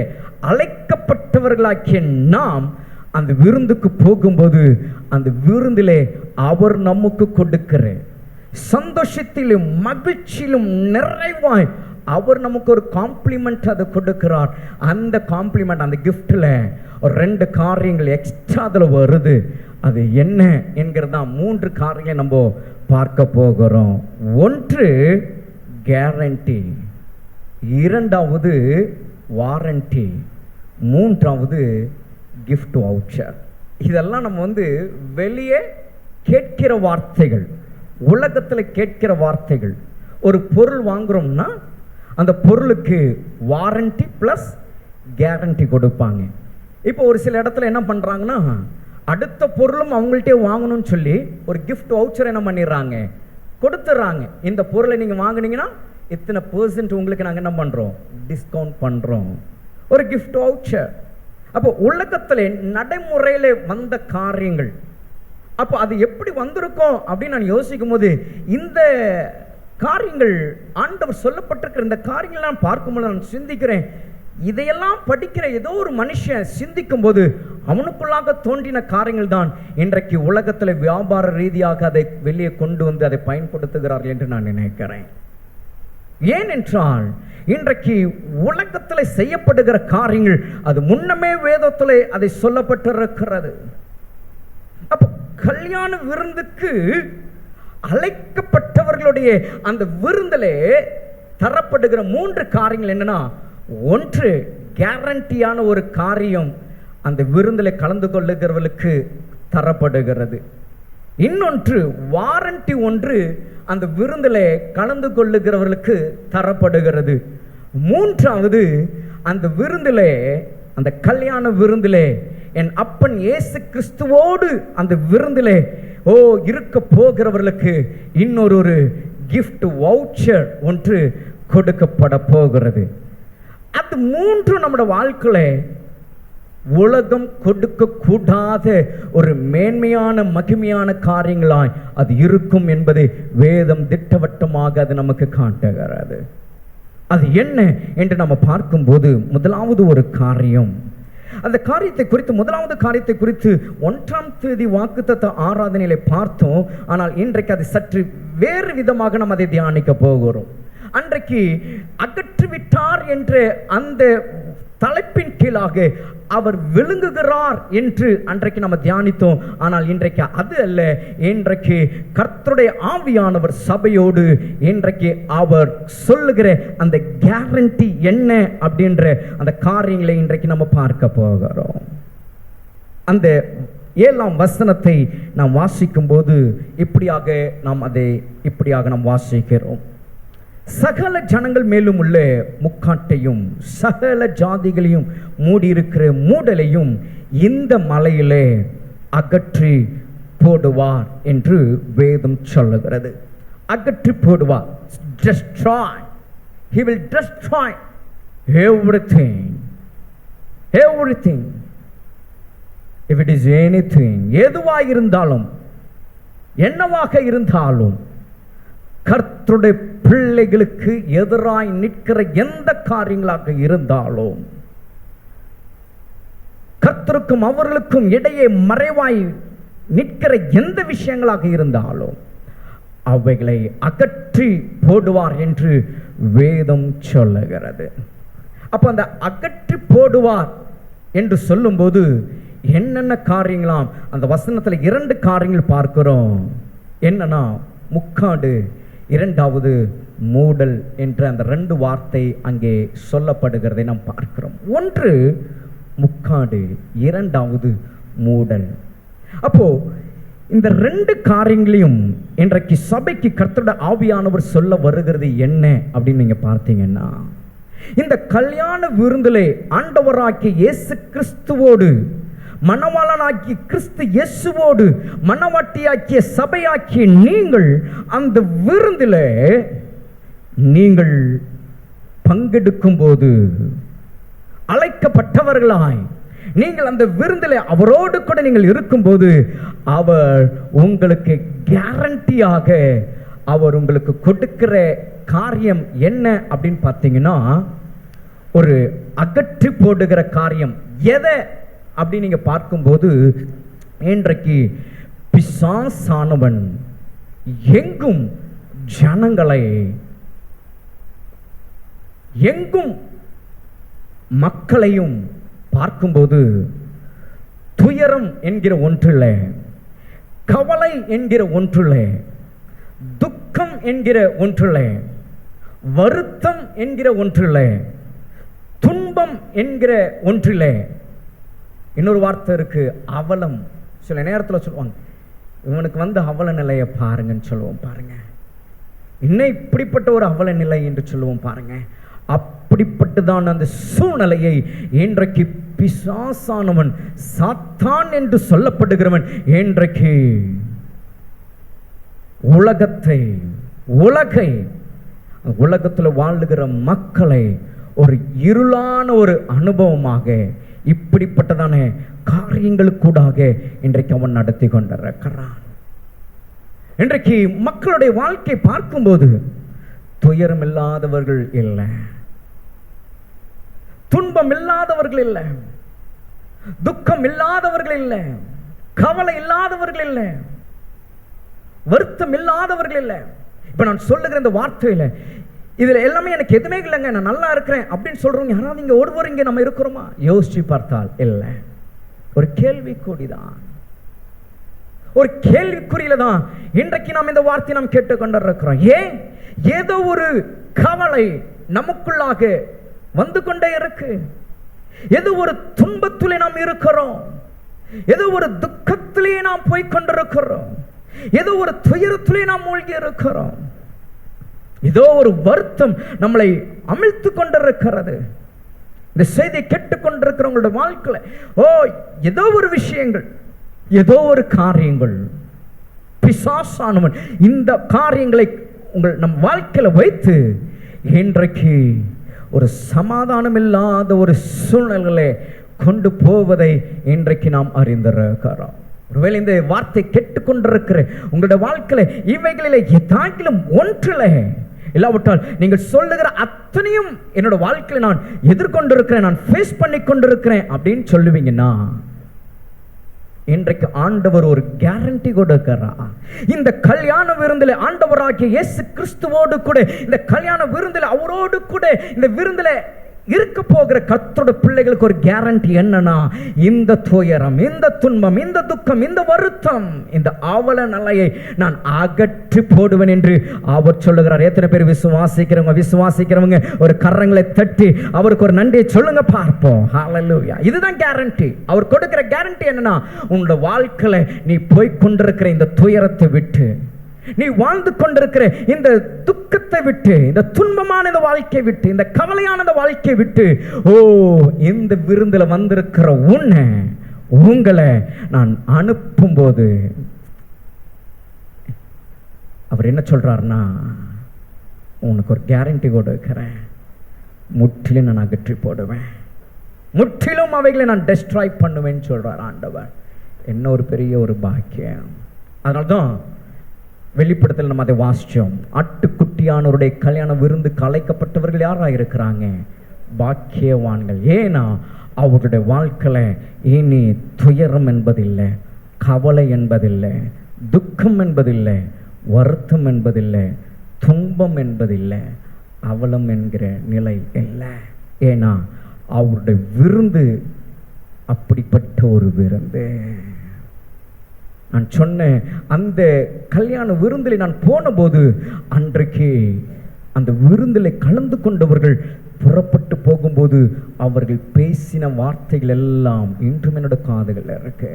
அழைக்கப்பட்டவர்களாகிய நாம் அந்த விருந்துக்கு போகும்போது அந்த விருந்திலே அவர் நமக்கு கொடுக்கிற சந்தோஷத்திலும் மகிழ்ச்சியிலும் நிறைவாய் அவர் நமக்கு ஒரு காம்ப்ளிமெண்ட் அதை கொடுக்கிறார். அந்த காம்ப்ளிமெண்ட், அந்த கிஃப்ட்ல ஒரு 2 காரியங்கள் எக்ஸ்ட்ரா அதில் வருது. அது என்ன என்கிறது தான் 3 காரியங்களை நம்ம பார்க்க போகிறோம். ஒன்று கேரண்டி, 2வது வாரண்டி, 3வது கிஃப்ட் வவுச்சர். இதெல்லாம் நம்ம வெளியே கேட்கிற வார்த்தைகள், உலகத்தில் கேட்கிற வார்த்தைகள். ஒரு பொருள் வாங்குறோம்னா அந்த பொருளுக்கு வாரண்டி ப்ளஸ் கேரண்டி கொடுப்பாங்க. இப்போ ஒரு சில இடத்துல என்ன பண்ணுறாங்கன்னா, அடுத்த பொருளும் அவங்கள்ட்டே வாங்கணும்னு சொல்லி ஒரு கிஃப்ட் வவுச்சர் என்ன பண்ணிடுறாங்க, கொடுத்துட்றாங்க. இந்த பொருளை நீங்கள் வாங்கினீங்கன்னா இத்தனை % உங்களுக்கு நாங்கள் என்ன பண்ணுறோம், டிஸ்கவுண்ட் பண்ணுறோம். ஒரு கிஃப்ட் வவுச்சர். அப்போ உலகத்தில் நடைமுறையில் வந்த காரியங்கள், அப்போ அது எப்படி வந்திருக்கும் அப்படின்னு நான் யோசிக்கும் போது, இந்த காரியங்கள் ஆண்டவர் சொல்லப்பட்டிருக்கிற இந்த காரியங்கள் நான் பார்க்கும்போது நான் சிந்திக்கிறேன், இதையெல்லாம் படிக்கிற ஏதோ ஒரு மனுஷன் சிந்திக்கும் போது அவனுக்குள்ளாக தோன்றின காரியங்கள் தான் இன்றைக்கு உலகத்தில் வியாபார ரீதியாக அதை வெளியே கொண்டு வந்து அதை பயன்படுத்துகிறார்கள் என்று நான் நினைக்கிறேன். ஏனென்றால் இன்றைக்கு உலகத்தில் செய்யப்படுகிற காரியங்கள் அது முன்னமே வேதத்தில் அதை சொல்லப்பட்டிருக்கிறது. அப்ப கல்யாண விருந்துக்கு அழைக்கப்பட்டவர்களுடைய அந்த விருந்திலே தரப்படுகிற 3 காரியங்கள் என்னன்னா, ஒன்று கேரண்டியான ஒரு காரியம் அந்த விருந்தில் கலந்து கொள்ளுகிறவர்களுக்கு தரப்படுகிறது. இன்னொன்று வாரண்டி, ஒன்று அந்த விருந்தில் கலந்து கொள்ளுகிறவர்களுக்கு தரப்படுகிறது. 3வது அந்த விருந்திலே, அந்த கல்யாண விருந்திலே என் அப்பன் இயேசு கிறிஸ்துவோடு அந்த விருந்திலே இருக்க போகிறவர்களுக்கு இன்னொரு கிஃப்ட் வவுச்சர் ஒன்று கொடுக்கப்பட போகிறது. அது 3 நம்முடைய வாழ்க்கையில உலகம் கொடுக்க கூடாத ஒரு மேன்மையான மகிமையான காரியங்களாய் அது இருக்கும் என்பதை வேதம் திட்டவட்டமாக அது நமக்கு காட்டுகிறது. அது என்ன என்று நம்ம பார்க்கும்போது, முதலாவது ஒரு காரியம், அந்த காரியத்தை குறித்து, முதலாவது காரியத்தை குறித்து 1ஆம் தேதி வாக்குத்தத்த ஆராதனையிலே பார்த்தோம். ஆனால் இன்றைக்கு அது சற்று வேறு விதமாக நம்ம அதை தியானிக்க போகிறோம். அன்றைக்கு அகற்றிவிட்டார் என்ற அந்த தலைப்பின் கீழாக அவர் விழுங்குகிறார் என்று அன்றைக்கு நம்ம தியானித்தோம். ஆனால் இன்றைக்கு அது அல்ல. இன்றைக்கு கர்த்தருடைய ஆவியானவர் சபையோடு இன்றைக்கு அவர் சொல்லுகிற அந்த கேரண்டி என்ன அப்படின்ற அந்த காரியங்களை இன்றைக்கு நம்ம பார்க்க போகிறோம். அந்த 7ஆம் வசனத்தை நாம் வாசிக்கும் போது இப்படியாக நாம் வாசிக்கிறோம். சகல ஜனங்கள் மேலும் உள்ள முக்காட்டையும் சகல ஜாதிகளையும் மூடியிருக்கிற மூடலையும் இந்த மலையிலே அகற்றி போடுவார் என்று வேதம் சொல்லுகிறது. அகற்றி போடுவார். Destroy. He will destroy everything. Everything. If it is anything, எதுவாக இருந்தாலும், என்னவாக இருந்தாலும், கர்த்தருடைய பிள்ளைகளுக்கு எதிராய் நிற்கிற எந்த காரியங்களாக இருந்தாலும், கர்த்தருக்கும் அவர்களுக்கும் இடையே மறைவாய் நிற்கிற எந்த விஷயங்களாக இருந்தாலும் அவைகளை அகற்றி போடுவார் என்று வேதம் சொல்லுகிறது. அப்ப அந்த அகற்றி போடுவார் என்று சொல்லும்போது என்னென்ன காரியங்களாம் அந்த வசனத்துல 2 காரியங்கள் பார்க்கிறோம். என்னன்னா, முக்காடு, 2வது மூடல் என்ற அந்த 2 வார்த்தை அங்கே சொல்லப்படுகிறதை நாம் பார்க்கிறோம். ஒன்று முக்காடு, 2வது மூடல். அப்போ இந்த 2 காரியங்களையும் இன்றைக்கு சபைக்கு கர்த்தருடைய ஆவியானவர் சொல்ல வருகிறது என்ன அப்படின்னு நீங்க பார்த்தீங்கன்னா, இந்த கல்யாண விருந்திலே ஆண்டவராகிய இயேசு கிறிஸ்துவோடு, மணவாளனாகிய கிறிஸ்து இயேசுவோடு மணவாட்டியாக்கிய சபையாக்கிய நீங்கள் அந்த விருந்திலே நீங்கள் பங்கெடுக்கும் போது, அழைக்கப்பட்டவர்களாய் நீங்கள் அந்த விருந்திலே அவரோடு கூட நீங்கள் இருக்கும்போது, அவர் உங்களுக்கு கேரண்டியாக அவர் உங்களுக்கு கொடுக்கிற காரியம் என்ன அப்படின்னு பார்த்தீங்கன்னா, ஒரு அகற்றி போடுகிற காரியம். எதை அப்படி நீங்க பார்க்கும்போது இன்றைக்கு பிசாசானவன் எங்கும் ஜனங்களை, எங்கும் மக்களையும் பார்க்கும்போது துயரம் என்கிற ஒன்றில், கவலை என்கிற ஒன்றில், துக்கம் என்கிற ஒன்றில், வருத்தம் என்கிற ஒன்றில், துன்பம் என்கிற ஒன்றில், இன்னொரு வார்த்தை இருக்கு அவலம். சில நேரத்தில் சொல்லுவாங்க, இவனுக்கு வந்து அவல நிலையை பாருங்கன்னு சொல்லுவோம். பாருங்க, இன்னும் இப்படிப்பட்ட ஒரு அவல நிலை என்று சொல்லுவோம். பாருங்க, அப்படிப்பட்டுதான் அந்த சூழ்நிலையை இன்றைக்கு பிசாசானவன், சாத்தான் என்று சொல்லப்படுகிறவன் இன்றைக்கு உலகத்தில் வாழுகிற மக்களை ஒரு இருளான ஒரு அனுபவமாக, இப்படிப்பட்டதான காரியங்களுக்கூடாக இன்றைக்கு அவன் நடத்தி கொண்டிருக்கிறான். இன்றைக்கு மக்களுடைய வாழ்க்கை பார்க்கும்போது துயரம் இல்லாதவர்கள் இல்லை, துன்பம் இல்லாதவர்கள் இல்லை, துக்கம் இல்லாதவர்கள் இல்லை, கவலை இல்லாதவர்கள் இல்லை, வருத்தம் இல்லாதவர்கள் இல்லை. இப்ப நான் சொல்லுகிற இந்த வார்த்தையில இதுல எல்லாமே எனக்கு எதுவுமே இல்லைங்க, நான் நல்லா இருக்கிறேன் அப்படின்னு சொல்றவங்க யாராவது இங்க ஒருவர் இங்க நம்ம இருக்கிறோமா? யோசிச்சு பார்த்தால் இல்லை. ஒரு கேள்விக்குறிதான், ஒரு கேள்விக்குறியில தான் இன்றைக்கு நாம் இந்த வார்த்தையை நாம் கேட்டுக்கொண்டிருக்கிறோம். ஏன்? ஏதோ ஒரு கவலை நமக்குள்ளாக வந்து கொண்டே இருக்கு. ஏதோ ஒரு துன்பத்திலே நாம் இருக்கிறோம், ஏதோ ஒரு துக்கத்திலே நாம் போய் கொண்டிருக்கிறோம், ஏதோ ஒரு துயரத்திலே நாம் மூழ்கி இருக்கிறோம், ஏதோ ஒரு வருத்தம் நம்மளை அமிழ்த்து கொண்டிருக்கிறது. இந்த செய்தியை கேட்டுக்கொண்டிருக்கிறவங்களோட வாழ்க்கையில ஏதோ ஒரு விஷயங்கள், ஏதோ ஒரு காரியங்கள், பிசாசானவன் இந்த காரியங்களை நம் வாழ்க்கையில வைத்து இன்றைக்கு ஒரு சமாதானம் இல்லாத ஒரு சூழ்நிலைகளை கொண்டு போவதை இன்றைக்கு நாம் அறிந்திருக்கிறோம். ஒருவேளை இந்த வார்த்தை கேட்டுக்கொண்டிருக்கிற உங்களுடைய வாழ்க்கையில இவைகளிலே ஏதாகிலும் ஒன்றில், இல்லாவிட்டால் நீங்கள் சொல்லுகிற அத்தனையும் என்னோட வாழ்க்கையில நான் எதிர்கொண்டிருக்கிறேன், நான் ஃபேஸ் பண்ணி கொண்டிருக்கிறேன் அப்படின்னு சொல்லுவீங்கன்னா, இன்றைக்கு ஆண்டவர் ஒரு கேரண்டி கொடுக்கிறார். இந்த கல்யாண விருந்தில் ஆண்டவராகிய இயேசு கிறிஸ்துவோடு கூட, இந்த கல்யாண விருந்தில் அவரோடு கூட இந்த விருந்தில் இருக்க போகிற கர்த்தருடைய பிள்ளைகளுக்கு ஒரு கேரண்டி என்னன்னா, இந்த துயரம், இந்த துன்பம், இந்த துக்கம், இந்த வருத்தம், இந்த அவல நிலையை நான் அகற்றி போடுவேன் என்று அவர் சொல்லுகிறார். எத்தனை பேர் விசுவாசிக்கிறவங்க ஒரு கரங்களை தட்டி அவருக்கு ஒரு நன்றியை சொல்லுங்க பார்ப்போம். ஹல்லேலூயா. இதுதான் கேரண்டி. அவர் கொடுக்கிற கேரண்டி என்னன்னா, உன்னோட வாழ்க்கையில நீ போய் கொண்டிருக்கிற இந்த துயரத்தை விட்டு, நீ வாழ்ந்து கொண்டிருக்கிற இந்த துக்கத்தை விட்டு, இந்த துன்பமான இந்த வாழ்க்கையை விட்டு, இந்த கவலையான இந்த வாழ்க்கையை விட்டு, இந்த விருந்தில் வந்திருக்கிற உங்களை நான் அனுப்பும் போது அவர் என்ன சொல்றாருன்னா, உனக்கு ஒரு கேரண்டி கொடுக்கிறேன், முற்றிலும் நான் அகற்றி போடுவேன், முற்றிலும் அவைகளை நான் டெஸ்ட்ராய் பண்ணுவேன்னு சொல்றார் ஆண்டவர். என்ன ஒரு பெரிய ஒரு பாக்கியம். அதனால்தான் வெளிப்படுத்தல் நம்ம அதை வாசிச்சோம். ஆட்டுக்குட்டியானவருடைய கல்யாண விருந்துக்கு அழைக்கப்பட்டவர்கள் யாரா இருக்கிறாங்க? பாக்கியவான்கள். ஏன்னா அவருடைய வாழ்க்கையில இனி துயரம் என்பதில்லை, கவலை என்பதில்லை, துக்கம் என்பதில்லை, வருத்தம் என்பதில்லை, துன்பம் என்பதில்லை, அவலம் என்கிற நிலை இல்லை. ஏன்னா அவருடைய விருந்து அப்படிப்பட்ட ஒரு விருந்து. நான் சொன்னேன், அந்த கல்யாண விருந்தில் நான் போன போது அன்றைக்கு அந்த விருந்தில் கலந்து கொண்டவர்கள் புறப்பட்டு போகும்போது அவர்கள் பேசின வார்த்தைகள் எல்லாம் இன்றும் என்னோட காதுகள் இருக்கு.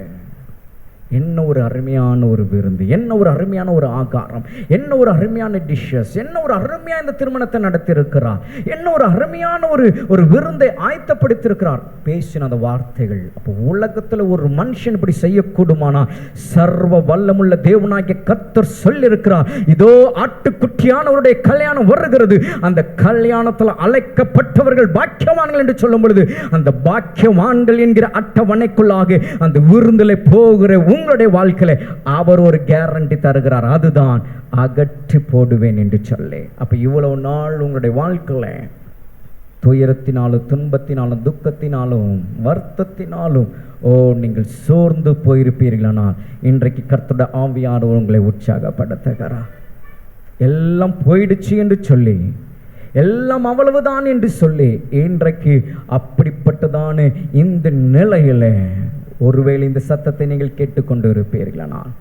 என்ன ஒரு அருமையான ஒரு விருந்து, என்ன ஒரு அருமையான ஒரு ஆகாரம், என்ன ஒரு அருமையான டிஷ்ஷஸ், என்ன ஒரு அருமையான இந்த திருமணத்தை நடத்தி இருக்கிறார், என்ன ஒரு அருமையான ஒரு விருந்தை ஆயத்தப்படுத்தியிருக்கிறார். பேசின அந்த வார்த்தைகள். அப்போ உலகத்தில் ஒரு மனுஷன் இப்படி செய்யக்கூடுமானா, சர்வ வல்லமுள்ள தேவனாகிய கர்த்தர் சொல்லியிருக்கிறார், இதோ ஆட்டுக்குட்டியானவருடைய கல்யாணம் வருகிறது, அந்த கல்யாணத்தில் அழைக்கப்பட்டவர்கள் பாக்கியவான்கள் என்று சொல்லும் பொழுது, அந்த பாக்கியவான்கள் என்கிற அட்டவணைக்குள்ளாக அந்த விருந்தில் போகிற உங்களுடைய வாழ்க்கையில அவர் ஒரு கேரண்டி தருகிறார். அதுதான் அகற்றி போடுவேன் என்று சொல்லி. அப்ப இவ்வளவு நாள் உங்களுடைய வாழ்க்கையில துயரத்தினாலும், துன்பத்தினாலும், துக்கத்தினாலும், வருத்தத்தினாலும் நீங்கள் சோர்ந்து போயிருப்பீர்களானால் இன்றைக்கு கர்த்தருடைய ஆவியானவர் உங்களை உற்சாகப்படுத்துகிறார். எல்லாம் போயிடுச்சு என்று சொல்லி, எல்லாம் அவ்வளவுதான் என்று சொல்லி, இன்றைக்கு அப்படிப்பட்டதான இந்த நிலையில ஒருவேளை இந்த சத்தத்தை நீங்கள் கேட்டுக்கொண்டு இருப்பீர்களானால்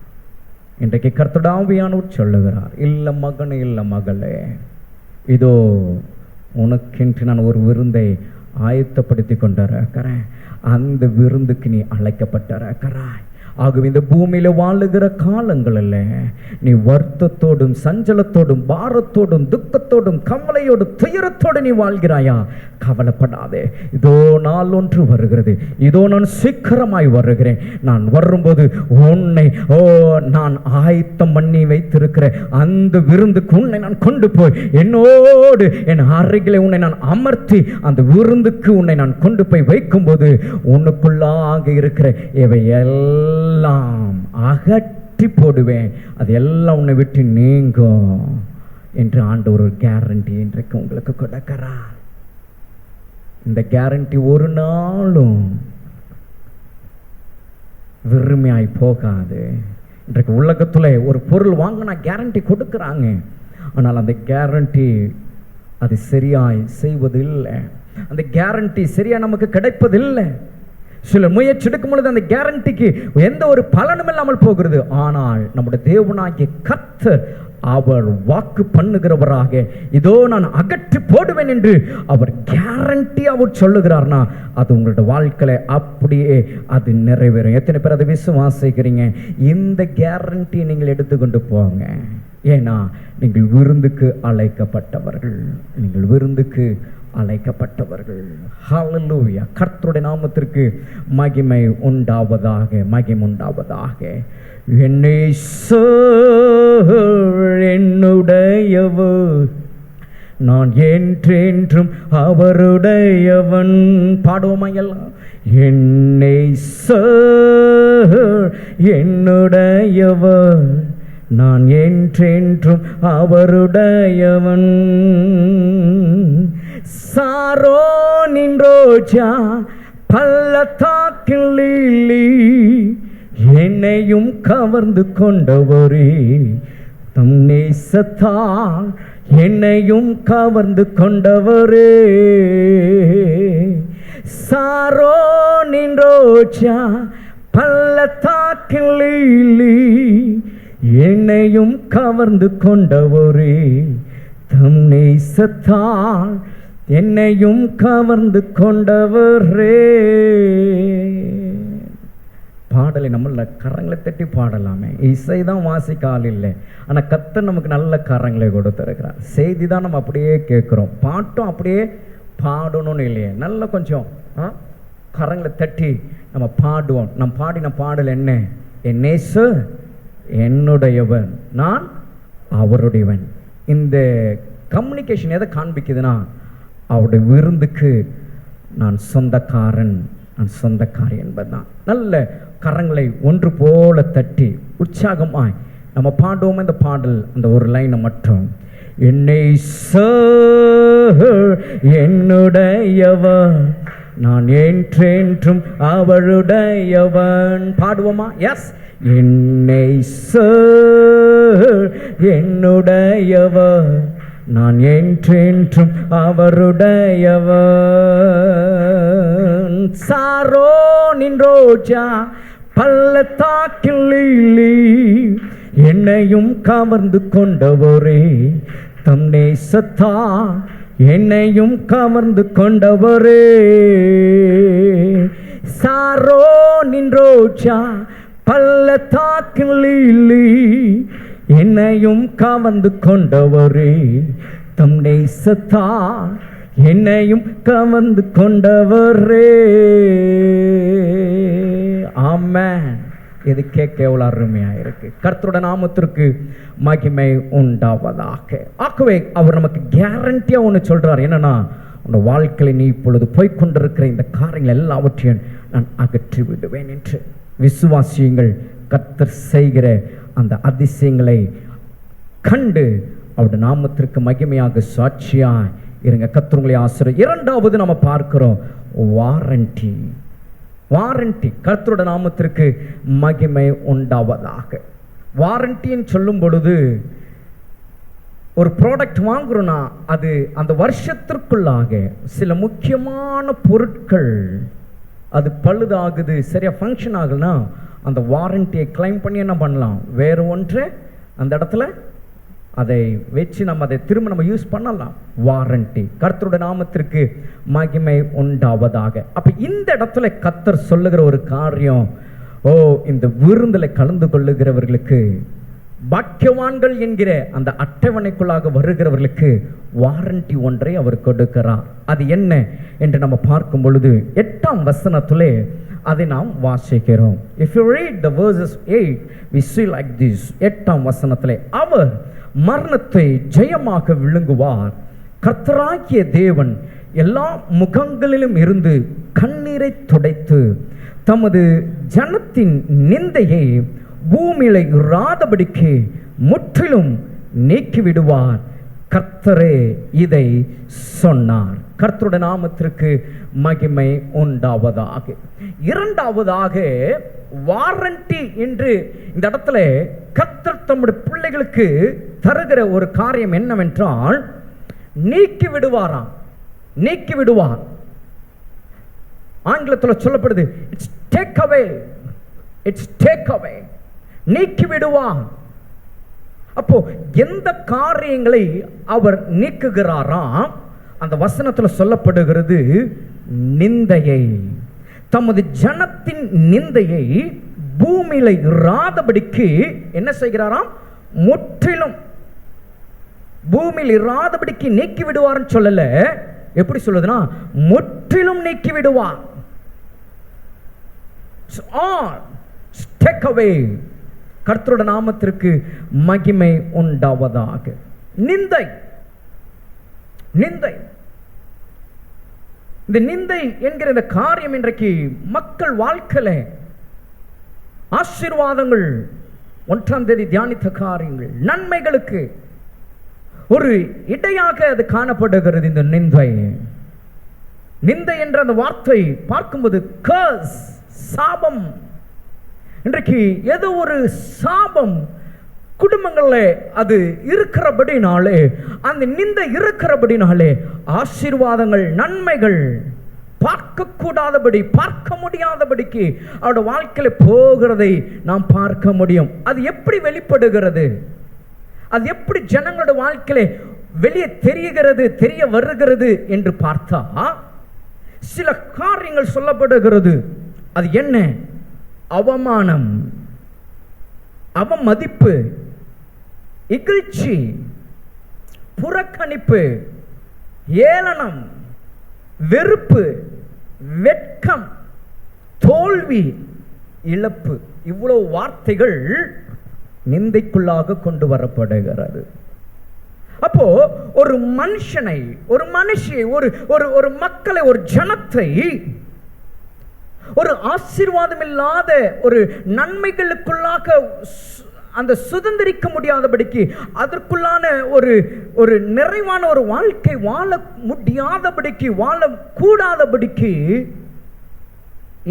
இன்றைக்கு கர்த்தருடைய ஆவியானவர் சொல்லுகிறார், இல்ல மகனே, இல்ல மகளே, இதோ உனக்கென்று நான் ஒரு விருந்தை ஆயத்தப்படுத்தி கொண்டிருக்கிறேன். அந்த விருந்துக்கு நீ அழைக்கப்பட்டிருக்கிறாய். ஆகவே இந்த பூமியில வாழுகிற காலங்களில் நீ வருத்தத்தோடும் சஞ்சலத்தோடும் பாரத்தோடும் துக்கத்தோடும் கவலையோடும் துயரத்தோடு நீ வாழ்கிறாயா? கவலைப்படாதே. இதோ நாள் ஒன்று வருகிறது, இதோ நான் சீக்கிரமாய் வருகிறேன். நான் வரும்போது உன்னை நான் ஆயத்தம் பண்ணி வைத்திருக்கிற அந்த விருந்துக்கு உன்னை நான் கொண்டு போய் என்னோடு என் அருகிலே உன்னை நான் அமர்த்தி அந்த விருந்துக்கு உன்னை நான் கொண்டு போய் வைக்கும்போது உனக்குள்ளாக இருக்கிற இவை எல்லாம் அகற்றி போடுவேன். அது எல்லாம் உன்னை விட்டு நீங்கும் என்று ஆண்டவர் ஒரு கேரண்டி இன்றைக்கு உங்களுக்கு கொடுக்கிறார். இந்த கேரண்டி ஒரு நாளும் வெறுமையாய் போகாது. இன்றைக்கு உலகத்துல ஒரு பொருள் வாங்கினா கேரண்டி கொடுக்குறாங்க, ஆனால் அந்த கேரண்டி அது சரியாய் செய்வதில்லை. அந்த கேரண்டி சரியா நமக்கு கிடைப்பதில்லை. சில முயற்சி எடுக்கும் பொழுது அந்த கேரண்டிக்கு எந்த ஒரு பலனும் இல்லாமல் போகிறது. ஆனால் நம்முடைய தேவனாகிய கர்த்தர் அவர் வாக்கு பண்ணுகிறவராக இதோ நான் அகற்றி போடுவேன் என்று அவர் கேரண்டி அவர் சொல்லுகிறார்னா அது உங்களோட வாழ்க்கையில அப்படியே அது நிறைவேறும். எத்தனை பேர் அதை விசுவாசிக்கிறீங்க? இந்த கேரண்டி நீங்கள் எடுத்துக்கொண்டு போங்க. ஏன்னா நீங்கள் விருந்துக்கு அழைக்கப்பட்டவர்கள், நீங்கள் விருந்துக்கு அழைக்கப்பட்டவர்கள். ஹல்லேலூயா. கர்த்தருடைய நாமத்திற்கு மகிமை உண்டாவதாக, மகிமை உண்டாவதாக. என்னுடையவர், நான் என்றென்றும் அவருடையவன். பாடுவோமா எல்லாம்? என்னுடையவர், நான் என்றென்றும் அவருடையவன். சாரோனின் ரோஜா பள்ளத்தாக்கில் லீலி, என்னையும் கவர்ந்து கொண்டவரே, தம் நேசத்தால் என்னையும் கவர்ந்து கொண்டவரே. சாரோனின் ரோஜா பள்ளத்தாக்கில் லீலி, என்னையும் கவர்ந்து கொண்டவரே, தம் நேசத்தால் என்னையும் கவர்ந்து கொண்டவரே. பாடலை நம்மள கரங்களை தட்டி பாடலாமே. இசைதான் வாசிக்க ஆள் இல்லை, ஆனால் கர்த்தர் நமக்கு நல்ல கரங்களை கொடுத்துருக்கிறார். செய்தி தான் நம்ம அப்படியே கேட்குறோம், பாட்டும் அப்படியே பாடணும்னு இல்லையே. நல்ல கொஞ்சம் கரங்களை தட்டி நம்ம பாடுவோம். நம்ம பாடின பாடல் என்ன? என் நேசு என்னுடையவன், நான் அவருடையவன். இந்த கம்யூனிகேஷன் எதை காண்பிக்குதுன்னா, அவருடைய விருந்துக்கு நான் சொந்தக்காரன், நான் சொந்தக்காரி என்பதுதான். நல்ல கரங்களை ஒன்று போல தட்டி உற்சாகமாய் நம்ம பாடுவோம் இந்த பாடல். அந்த ஒரு லைனை மட்டும், என்னை என்னுடையவன், நான் என்றென்றும் அவருடையவன். பாடுவோமா? எஸ். என்னை என்னுடையவன், நான் என்றென்றும் அவருடையவன். சாரோனின் ரோஜா பள்ளத்தாக்கில் லீலி, என்னையும் கவர்ந்து கொண்டவரே, தம் நேசத்தால் என்னையும் கவர்ந்து கொண்டவரே. சாரோனின் ரோஜா பள்ளத்தாக்கில் லீலி, என்னையும் கவர்ந்து கொண்டவரே, தம் நேசத்தால் என்னையும் கவர்ந்து கொண்டவரே. ஆமென். இது கேட்க எவ்வளவு அருமையா இருக்கு. கர்த்தருடைய நாமத்திற்கு மகிமை உண்டாவதாக. ஆகவே அவர் நமக்கு கேரண்டியா ஒன்று சொல்றார். என்னன்னா, உன் வாழ்க்கையில நீ இப்பொழுது போய்கொண்டிருக்கிற இந்த காரியங்கள் எல்லாவற்றையும் நான் அகற்றி விடுவேன் என்று விசுவாசியுங்கள். கர்த்தர் செய்கிற அந்த அதிசயங்களை கண்டு அவருடைய நாமத்திற்கு மகிமையாக சாட்சியா இருங்க. கர்த்தர் உங்களை ஆசீர்வதிப்பார். இரண்டாவது நம்ம பார்க்கிறோம் வாரண்டி. வாரண்டி. கர்த்தருடைய நாமத்திற்கு மகிமை உண்டாவதாக. வாரண்டின்னு சொல்லும் பொழுது ஒரு ப்ராடக்ட் வாங்குறோம்னா அது அந்த வருஷத்திற்குள்ளாக சில முக்கியமான பொருட்கள் அது பழுதாகுது, சரியா ஃபங்க்ஷன் ஆகுதுன்னா அந்த வாரண்டியை கிளைம் பண்ணி என்ன பண்ணலாம், வேறு ஒன்று அந்த இடத்துல அதை வச்சு அதை திரும்ப யூஸ் பண்ணலாம். வாரண்டி. கர்த்தருடைய நாமத்திற்கு மகிமை உண்டாவதாக. அப்ப இந்த இடத்துல கர்த்தர் சொல்லுகிற ஒரு காரியம், இந்த விருந்தில் கலந்து கொள்ளுகிறவர்களுக்கு, பாக்கியவான்கள் என்கிற அந்த அட்டவணைக்குள்ளாக வருகிறவர்களுக்கு வாரண்டி ஒன்றை அவர் கொடுக்கிறார். அது என்ன என்று நம்ம பார்க்கும் பொழுது 8ஆம் வசனத்திலே அதை நாம் வாசிக்கிறோம். If you read the verses 8, we see like this. 8ஆம் வசனத்திலே, அவர் மரணத்தை ஜெயமாக விழுங்குவார். கர்த்தராகிய தேவன் எல்லா முகங்களிலும் இருந்து கண்ணீரை துடைத்து தமது ஜனத்தின் நிந்தையை பூமியில இராதபடிக்கு முற்றிலும் நீக்கிவிடுவார். கர்த்தரே இதை சொன்னார். கர்த்தருடைய நாமத்திற்கு மகிமை உண்டாவதாக. இரண்டாவதாக வாரண்டி என்று இந்த இடத்துல கர்த்தர் தம்முடைய பிள்ளைகளுக்கு தருகிற ஒரு காரியம் என்னவென்றால், நீக்கி விடுவாராம். நீக்கி விடுவார். ஆங்கிலத்தில் சொல்லப்படுது, it's take away. It's take away. நீக்கி விடுவார். அப்போ எந்த காரியங்களை அவர் நீக்குகிறாராம்? அந்த வசனத்தில் சொல்லப்படுகிறது, நிந்தையை, தமது ஜனத்தின் நிந்தையை பூமியில இராதபடிக்கு என்ன செய்கிறாராம்? முற்றிலும் பூமியில் இராதபடிக்கு நீக்கி விடுவார்னு சொல்லல. எப்படி சொல்லுதுன்னா, முற்றிலும் நீக்கி விடுவார். கர்த்தருடைய நாமத்திற்கு மகிமை உண்டாவதாக. நிந்தை. நிந்தை. இந்த நிந்தை என்கிற இந்த காரியம் இன்றைக்கு மக்கள் வாழ்க்கையில ஆசீர்வாதங்கள், 1ஆம் தேதி தியானித்த காரியங்கள், நன்மைகளுக்கு ஒரு இடையாக அது காணப்படுகிறது. இந்த நிந்தை. நிந்தை என்ற அந்த வார்த்தை பார்க்கும்போது கர்ஸ், சாபம். இன்றைக்கு ஏதோ ஒரு சாபம் குடும்பங்களில் அது இருக்கிறபடினாலே, அந்த நிந்தை இருக்கிறபடினாலே ஆசீர்வாதங்கள், நன்மைகள் பார்க்கக்கூடாதபடி, பார்க்க முடியாதபடிக்கு அவருடைய வாழ்க்கையில் போகிறதை நாம் பார்க்க முடியும். அது எப்படி வெளிப்படுகிறது? அது எப்படி ஜனங்களோட வாழ்க்கையில வெளியே தெரிகிறது, தெரிய வருகிறது என்று பார்த்தா சில காரியங்கள் சொல்லப்படுகிறது. அது என்ன? அவமானம், அவமதிப்பு, இகழ்ச்சி, புறக்கணிப்பு, ஏளனம், வெறுப்பு, வெட்கம், தோல்வி, இழப்பு. இவ்வளவு வார்த்தைகள் நிந்தைக்குள்ளாக கொண்டு வரப்படுகிறது. அப்போ ஒரு மனுஷனை, ஒரு மனுஷியை, ஒரு மக்களை, ஒரு ஜனத்தை ஒரு ஆசீர்வாதம் இல்லாத ஒரு நன்மைகளுக்குள்ளாக அந்த சுதந்திரிக்க முடியாதபடிக்கு, அதற்குள்ளான ஒரு நிறைவான ஒரு வாழ்க்கை வாழ முடியாதபடிக்கு, வாழ கூடாதபடிக்கு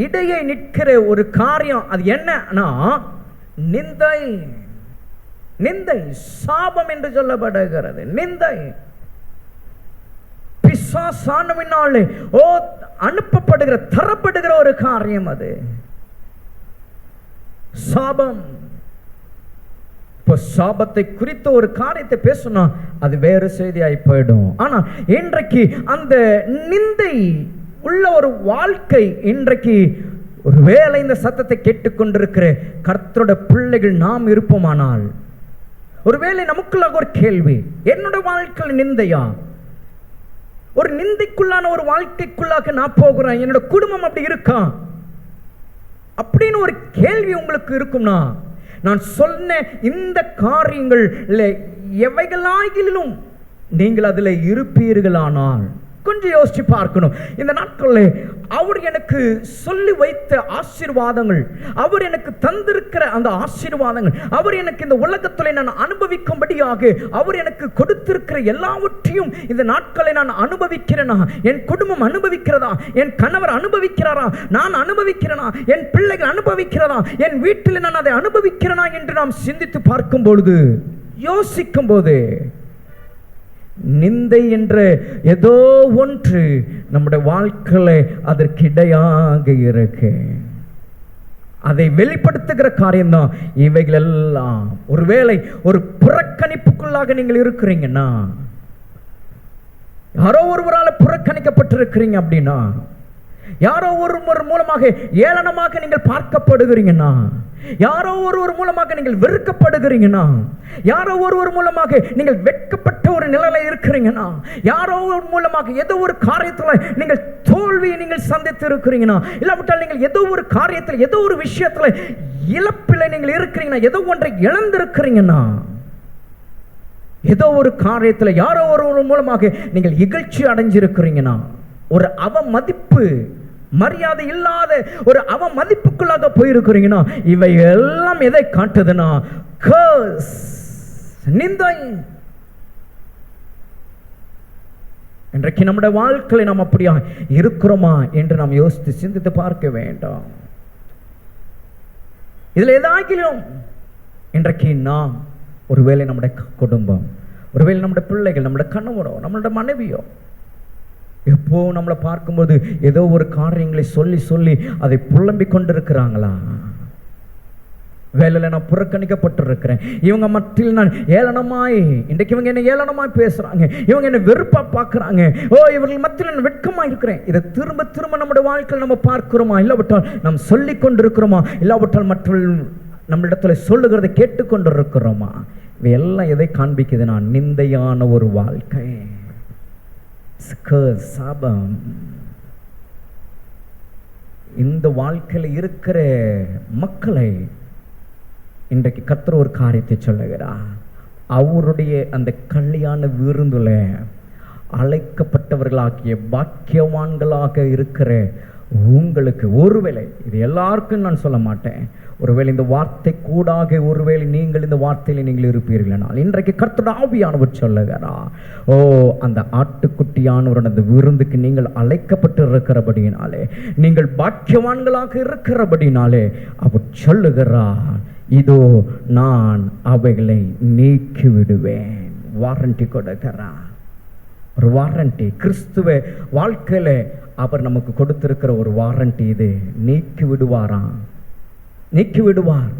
இடையே நிற்கிற ஒரு காரியம். அது என்னன்னா நிந்தை. நிந்தை, சாபம் என்று சொல்லப்படுகிறது. நிந்தை பிசாசானவினாலே அனுப்பப்படுகிற, தரப்படுகிற ஒரு காரியம். அது சாபம். இப்போ சாபத்தை குறித்த ஒரு காரியத்தை பேசுனா அது வேறு செய்தியாய் போயிடும். ஆனா இன்றைக்கு அந்த நிந்தை உள்ள ஒரு வாழ்க்கை, இன்றைக்கு ஒருவேளை இந்த சத்தத்தை கேட்டுக்கொண்டிருக்கிற கர்த்தருடைய பிள்ளைகள் நாம் இருப்போமானால், ஒருவேளை நமக்குள்ளாக ஒரு கேள்வி, என்னோட வாழ்க்கையில் நிந்தையா? ஒரு நிந்தைக்குள்ளான ஒரு வாழ்க்கைக்குள்ளாக நான் போகிறேன், என்னோட குடும்பம் அப்படி இருக்கா அப்படின்னு ஒரு கேள்வி உங்களுக்கு இருக்கும்னா, நான் சொன்ன இந்த காரியங்கள் எவைகளாகிலும் நீங்கள் அதில் இருப்பீர்களானால் கொஞ்சம் யோசிச்சு பார்க்கணும். இந்த நாட்களில் அவர் எனக்கு சொல்லி வைத்த ஆசீர்வாதங்கள், அவர் எனக்கு தந்திருக்கிற அந்த ஆசீர்வாதங்கள், அவர் எனக்கு இந்த உலகத்தில் நான் அனுபவிக்கும்படியாக அவர் எனக்கு கொடுத்திருக்கிற எல்லாவற்றையும் இந்த நாட்களை நான் அனுபவிக்கிறேனா? என் குடும்பம் அனுபவிக்கிறதா? என் கணவர் அனுபவிக்கிறாரா? நான் அனுபவிக்கிறேனா? என் பிள்ளைகள் அனுபவிக்கிறதா? என் வீட்டில் நான் அதை அனுபவிக்கிறேனா என்று நாம் சிந்தித்து பார்க்கும் பொழுது, யோசிக்கும் போது, நிந்தை என்ற ஏதோ ஒன்று நம்முடைய வாழ்க்கையில் அதற்கிடையாக இருக்கு. அதை வெளிப்படுத்துகிற காரியம்தான் இவைகள் எல்லாம். ஒருவேளை ஒரு புறக்கணிப்புக்குள்ளாக நீங்கள் இருக்கிறீங்கன்னா, யாரோ ஒருவரால் புறக்கணிக்கப்பட்டிருக்கிறீங்க அப்படின்னா, யாரோ ஒருவர் மூலமாக ஏளனமாக நீங்கள் பார்க்கப்படுகிறீங்கன்னா, யாரோ ஒருவர் மூலமாக நீங்கள் வெறுக்கப்படுகிறீங்கன்னா, யாரோ ஒருவர் மூலமாக நீங்கள் வெட்கப்பட்ட ஒரு நிலையில இருக்கிறீங்கன்னா, யாரோ ஒரு மூலமாக ஏதோ ஒரு காரியத்தில் நீங்கள் தோல்வியை நீங்கள் சந்தித்து இருக்கிறீங்கன்னா, இல்லாவிட்டால் நீங்கள் ஏதோ ஒரு காரியத்தில் ஏதோ ஒரு விஷயத்தில் இழப்பில் நீங்கள் இருக்கிறீங்கன்னா, ஏதோ ஒன்றை இழந்திருக்கிறீங்கன்னா, ஏதோ ஒரு காரியத்தில் யாரோ ஒருவர் மூலமாக நீங்கள் இகழ்ச்சி அடைஞ்சிருக்கிறீங்கன்னா, ஒரு அவமதிப்பு, மரியாதை இல்லாத ஒரு அவமதிப்புக்குள்ளாக போயிருக்கிறீங்கன்னா, இவை எல்லாம் எதை காட்டுதுன்னா, கர்ஸ், நிந்தை. இன்றைக்கு நம்முடைய வாழ்க்கையில் நாம் அப்படியா இருக்கிறோமா என்று நாம் யோசித்து சிந்தித்து பார்க்க வேண்டும். இதில் ஏதாகிலும் இன்றைக்கு நாம் ஒருவேளை நம்முடைய குடும்பம், ஒருவேளை நம்முடைய பிள்ளைகள், நம்முடைய கணவரோ, நம்மளுடைய மனைவியோ எப்போ நம்மளை பார்க்கும்போது ஏதோ ஒரு காரியங்களை சொல்லி சொல்லி அதை புலம்பிக் கொண்டிருக்கிறாங்களா? வேலையில் நான் புறக்கணிக்கப்பட்டிருக்கிறேன், இவங்க மத்தியில் நான் ஏளனமாய், இன்றைக்கு இவங்க என்ன ஏளனமாய் பேசுறாங்க, இவங்க என்ன வெறுப்பா பார்க்குறாங்க, ஓ இவர்கள் மத்தியில் நான் வெட்கமாக இருக்கிறேன். இதை திரும்ப திரும்ப நம்முடைய வாழ்க்கையில் நம்ம பார்க்கிறோமா? இல்லாவிட்டால் நாம் சொல்லி கொண்டிருக்கிறோமா? இல்லாவிட்டால் மற்றவர்கள் நம்மளிடத்துல சொல்லுகிறதை கேட்டுக்கொண்டிருக்கிறோமா? இவையெல்லாம் எதை காண்பிக்குதுன்னா, நிந்தையான ஒரு வாழ்க்கை, சாபம். இந்த வாழ்க்கையில் இருக்கிற மக்களை இன்றைக்கு கர்த்தர் ஒரு காரியத்தை சொல்லுகிறார். அவருடைய அந்த கல்யாண விருந்துல அழைக்கப்பட்டவர்களாகிய பாக்கியவான்களாக இருக்கிற உங்களுக்கு, ஒருவேளை இது எல்லாருக்கும் நான் சொல்ல மாட்டேன், ஒருவேளை இந்த வார்த்தை கூடாக ஒருவேளை நீங்கள் இந்த வார்த்தையில் நீங்கள் இருப்பீர்களானால், இன்றைக்கு கர்த்தருடைய ஆவியானவர் சொல்லுகிறார், ஓ அந்த ஆட்டுக்குட்டியானவருடைய அந்த விருந்துக்கு நீங்கள் அழைக்கப்பட்டு இருக்கிறபடியினாலே, நீங்கள் பாக்கியவான்களாக இருக்கிறபடினாலே அவர் சொல்லுகிறார், இதோ நான் அவைகளை நீக்கி விடுவேன். வாரண்டி கொடுக்கிறார், ஒரு வாரண்டி. கிறிஸ்துவ வாழ்க்கையில அவர் நமக்கு கொடுத்திருக்கிற ஒரு வாரண்டி இது. நீக்கி விடுவாராம், நீக்கி விடுவார்.